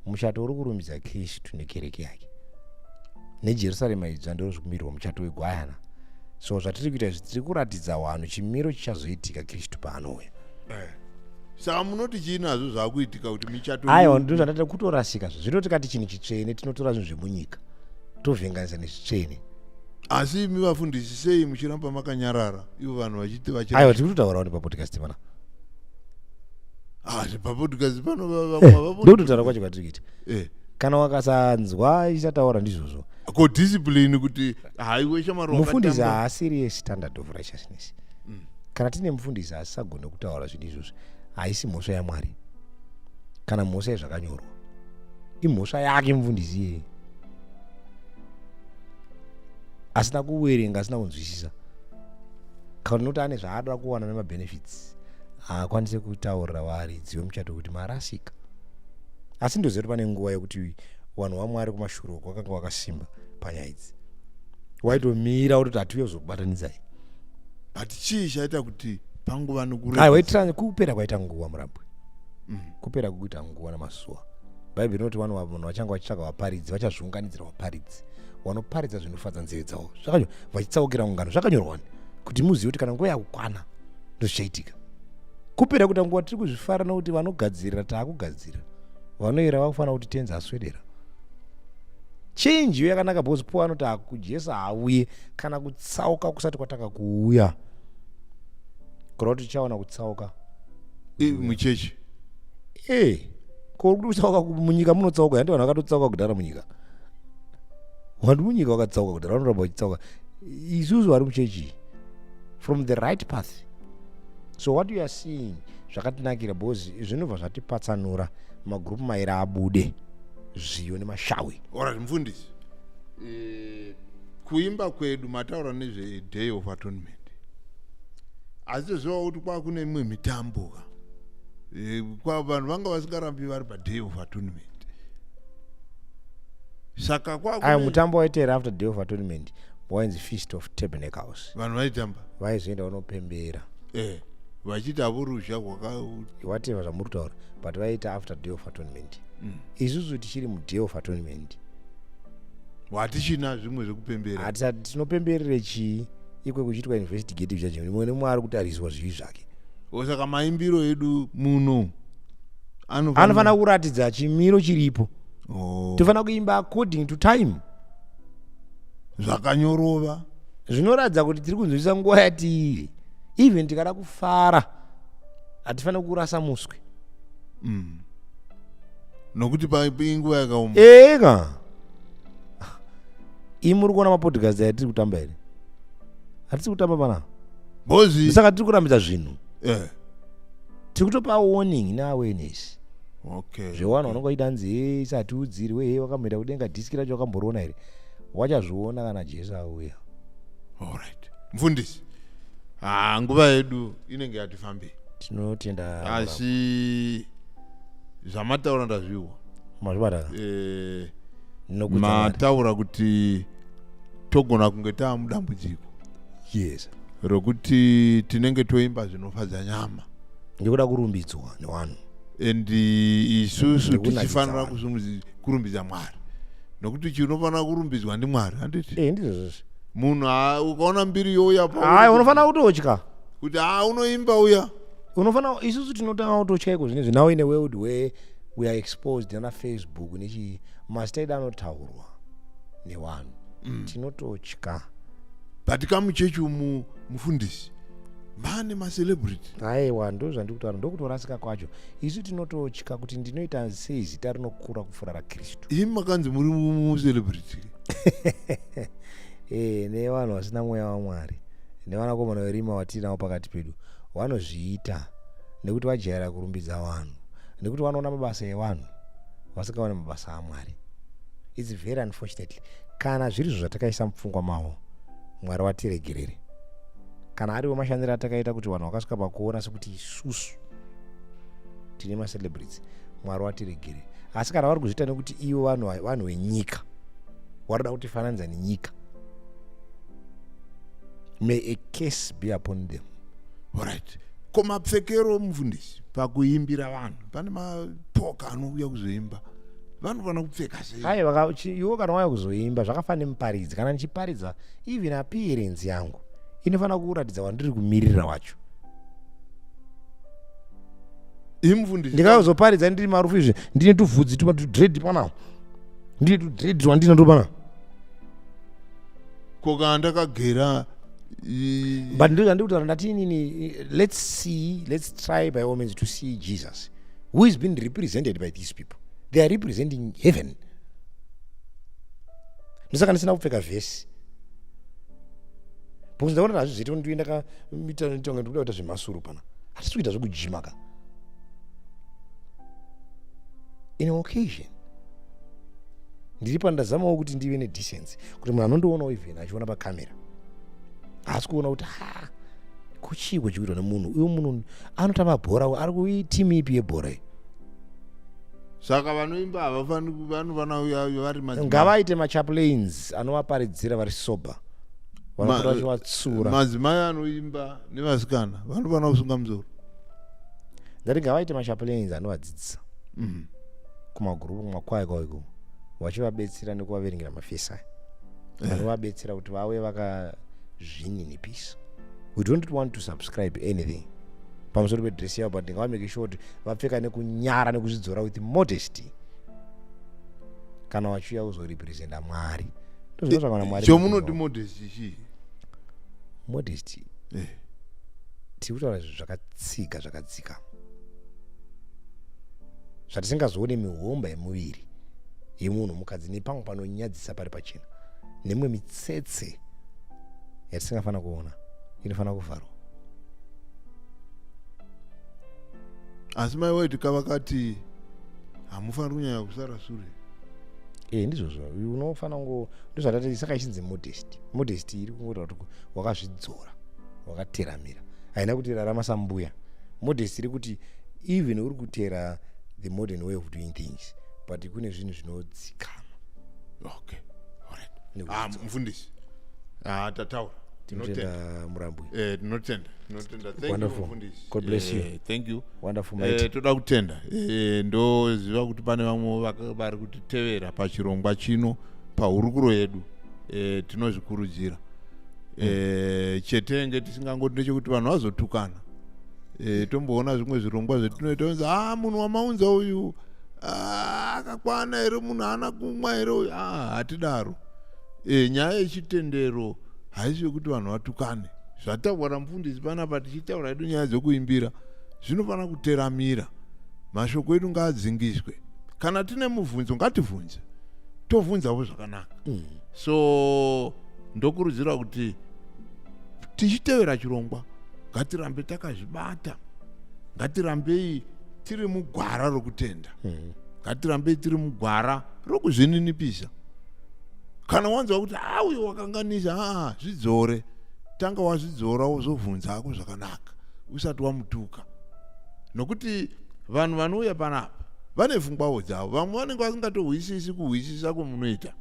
muchato uri kurumbidza Kristu nekereke yake nejerusarema idzo ndiro zvikumirirwa muchato wegwayana so zvatiri kuita izvi tiri kuratidza vanhu chimiro chichazoitika Kristu paanouya saka munoti chiinazvo zvaakuitika kuti michato aiwa ndo zvandaita kutorasika zvinoti kati chinhu chitsvene tinotora zvinhu zvemunyika tovhenganisa nezvitsvene asi imi vafundisi sei muchiramba makanyarara ivo vanhu aiwa tiri kutotaura kuti papodcast pana papodcast pano ndokutotaura kwacho kwatiri kuita kana wakasanzwa ichataura ndizvozvo ko discipline kuti haiwe chamarwa mufundisi haasiri standard of righteousness kana tine mufundisi asisagone kutaura zvinhu izvozvo haisi mhosva yaMwari kana mhosva yezvakanyorwa imhosva yake mufundisi iyeye asina kuwerenga asina kunzwisisa kana noti ane zvaada kuwana nemabenefits haakwanise kutaurira varidzi vemuchato kuti marasika asi ndoziva kuti pane nguva yekuti vanhu vaMwari kumashure uko vakanga vakasimba panyaya idzi waitomira kuti hatiuye kuzokubatanidzai but chii chaita kuti panguva kupera kwaita nguva murambwe kupera kukuita nguva namazuva bhaibheri rinoti vanhu vachanga vachitsvaka vaparidzi vachazviunganidzira vaparidzi vanoparidza zvinofadza nzeve dzavo zvakacho vachitsaukira ungano zvakanyorwani kuti muzive kuti kana nguva yakukwana ndozvichaitika kupera kuita nguva tiri kuzvifara nokuti vanogadzirira taakugadzira vanoera vakufanira kuti tenzi aswedera chenji yo yakanaka bhozi po anoti Jesu haauye kana kutsauka kusati kwataka kuuya kura kuti tichaona kutsauka muchechi kuri kutsauka munyika munotsauka handi vanhu vakatotsauka kudhara munyika vanhu munyika vakatsauka kudhara vanoramba vachitsauka isusu vari muchechi from the right path so what you are seeing zvakatinakira bhozi zvinobva zvatipatsanura magrupu mairi abude zviyo nemashawi alright mufundisi kuimba kwedu mataura nezveday of atonement asi zviva kuti kwakune imwe mitambo vanhu vanga vasingarambi vari paday of atonement saka mutambo waiteera after day of atonement wainzi feast of tabernacles vanhu vaitamba vaizoenda vanopembera vachiita avo ruzha whatever zvamuri kutaura but vaiita after day of atonement isusu tichiri muday of atonement hatichina zvimwe zvekupembera hatisati tinopemberere chii ikwe kuchiitwa investigative chacho mumwe nemwari kutariswa zvivi zvake saka maimbiro edu muno anofanira kuratidza chimiro chiripo tofanira kuimba according to time zvakanyorova zvinoratidza kuti tiri kunzwisisa nguva yatiri even tikada kufara hatifanira kurasa muswe nokuti painguva yakaoma eka imuri kuona mapodcast atiri kutamba here hatisi kutamba pana bozi saka tiri kurambidza zvinhu tiri kutopa warning neawareness zvewanhu vanonga vaida nzi isati udziri wakamboenda kudenga disiki racho wakamboriona here wachazviona kana Jesu auya alright mufundisi nguva yedu inenge yatifambei tinotenda asi zvamataura ndazviwa mazvibata mataura kuti togona kunge taa mudambudziko yes rokuti tinenge toimba zvinofadza nyama ndikuda kurumbidzwa nevanhu and isusu tichifanira kurumbidza Mwari nokuti chinofanira kurumbidzwa ndiMwari handiti ndizvozvo munhu ukaona mbiri youya unofanira kutotya kuti unoimba uya unofanira isusu tinotanga kutotya iko zvinezvi now in a world where we are exposed na Facebook nechi mastaida anotaurwa nevanhu tinototya but kamuchechi mufundisi mane macelebrity aiwa ndo zvandikutaura ndokutorasika kwacho isu tinototya kuti ndinoita sei zita rinokura kupfuura raKristu imi makanzi muri mucelebrity nevanhu vasina mweya waMwari nevanakomana verima vatinavo pakati pedu vanozviita nekuti vajaira kurumbidza vanhu, nekuti vanoona mabasa evanhu vasikaone mabasa aMwari. It's very unfortunately. Kana zviri zvo zvatakaisa mupfungwa mavo, Mwari watiregerere. Kana ariwo mashandiro atakaita kuti vanhu vakasvika pakuona sekuti isusu tine macelebrities, Mwari watiregerere. Asi kana vari kuzviita nekuti ivo vanhu venyika, varida kutifananidza nenyika, may a case be upon them. Alright. Komapfekero mufundisi pakuimbira vanhu pane mapoka anouya kuzoimba, vanofana kupfeka sei? Haiwa, iwo kana wauya kuzoimba zvakafanana nemuparidzi. Kana ndichiparidza, even appearance yangu inofana kuratidza wandiri kumirira wacho. Ndikazoparidza ndiri marufu izvi, ndine tuvhudzi tudread panao, ndine tudread twandinato panao, koka ndakagera but ndikuti ndatini, let's try by all means to see Jesus who is being represented by these people. They are representing heaven. Ndisaka ndisina kupfeka vhesi because ndaona nazvizviti ndoenda kamitonga ndikuda kuita zvemasuru pana, hatisi kuita zvekujima ka in an occasion. Ndiri pandazamawo kuti ndive nedecency, kuti munhu anondoonawo even achiona pakamera asi kuona kuti kuchiko chikuitwa nemunhu uyu, munhu anotamba bhora, ari kuitimu ipi yebhora iyi? Saka vanoimba vanofana vari ngavaite machaplains anovaparidzira vari sober, vanokura vachivatsura. Madzimai anoimba nevasikana vanofana kusunga musoro. Ndati ngavaite machaplains anovadzidzisa kumagurupu, kumakwaya kwaiko, vachivabetsera nekuvaverengera mafesai, vanovabetsera kuti vave vakazvininipisa. We don't want to subscribe anything pamusoro pedress yavo, but ndingavameke sure kuti vapfeka nekunyara nekuzvidzora with modesty kana vachiuya kuzorepresenta Mwari. Chomunoti modesty chii? Modesty tiri kutaura zvinhu zvakatsika, zvakadzika, zvatisingazoone mihomba yemuviri yemunhu mukadzi nepamwe panonyadzisa pari pachena, nemwe mitsetse yatisingafana kuona inofana kuvharwa. Asi maiwe tikavakati hamufaniri kunyanya kusara sure. Ndizvozvo unofana ndozvatati, saka ichinzi modesty. Modesty iri kungotaura kuti wakazvidzora, wakateramira, haina kuti rarama sambuya. Modesty iri kuti even uri kutera the modern way of doing things, but kune zvinhu zvinodzikama. Okay, alright. Mufundisi, tataura. Tinotenda Murambwi. Tinotenda. Thank Wonderful. you mufundisi. God bless you. Thank you. Wonderful mate. Toda kutenda. Ndoziva kuti pane vamwe vari kutitevera pachirongwa chino pahurukuro yedu. Tinozvikurudzira. Chetenge tisingangoti ndechekuti vanhu vazotukana. Tomboona zvimwe zvirongwa zvetinoita munhu wamaunza uyu akakwana ere, munhu haana kumwa ere uyu. Hatidaro. Nyaya yechitendero haisi yokuti vanhu vatukane. Zvataura mufundisi panapa tichitaura hedu nyaya dzokuimbira, zvinofana kuteramira. Mashoko edu ngaadzingiswe. Kana tine mubvunzo ngativhunze, tovhunzawo zvakanaka. So ndokurudzira kuti tichitevera chirongwa ngatirambe takazvibata, ngatirambei tiri mugwara rokutenda, ngatirambei tiri mugwara rokuzvininipisa. Kana wanzwa kuti uyu wakanganisa, zvidzore, tanga wazvidzora wozobvunza hako zvakanaka usati wamutuka. Nokuti vanhu vanouya panapa vane pfungwawo dzavo, vamwe vanenge vasingatohwisisi kuhwisisa kwemunoita,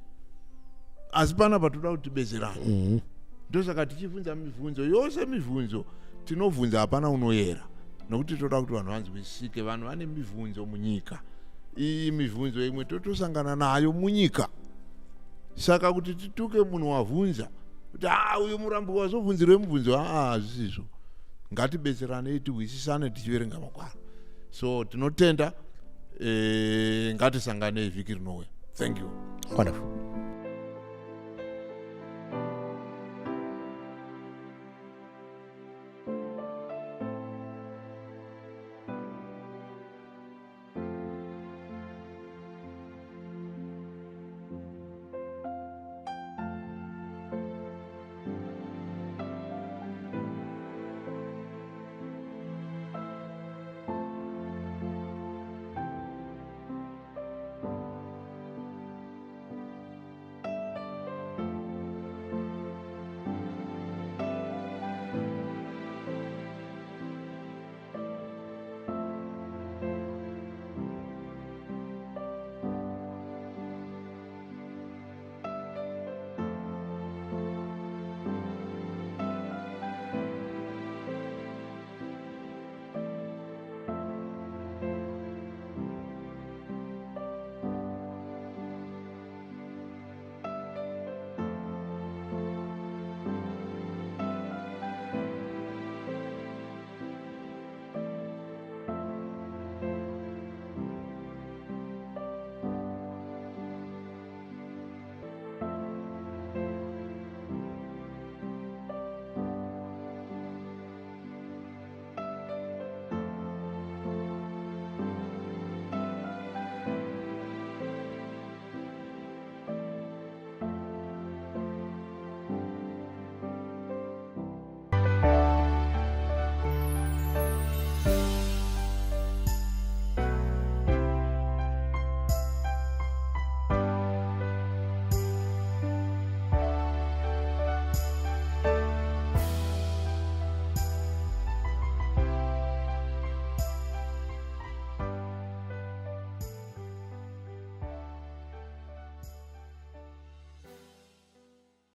asi panapa toda kuti tibetserane. Ndosaka tichibvunza mibvunzo yose, mibvunzo tinobvunza, hapana unoyera, nokuti toda kuti vanhu vanzwisise. Vanhu vane mibvunzo munyika, iyi mibvunzo imwe totosangana nayo munyika. Saka kuti tituke munhu wavhunza kuti uyu Murambwi wazobvunzirwe mubvunzo, zvisizvo. Ngatibetseranei, tihwisisane, tichiverenga magwaro. So tinotenda, ngatisanganei vhiki rinouya. Thank you. Wonderful.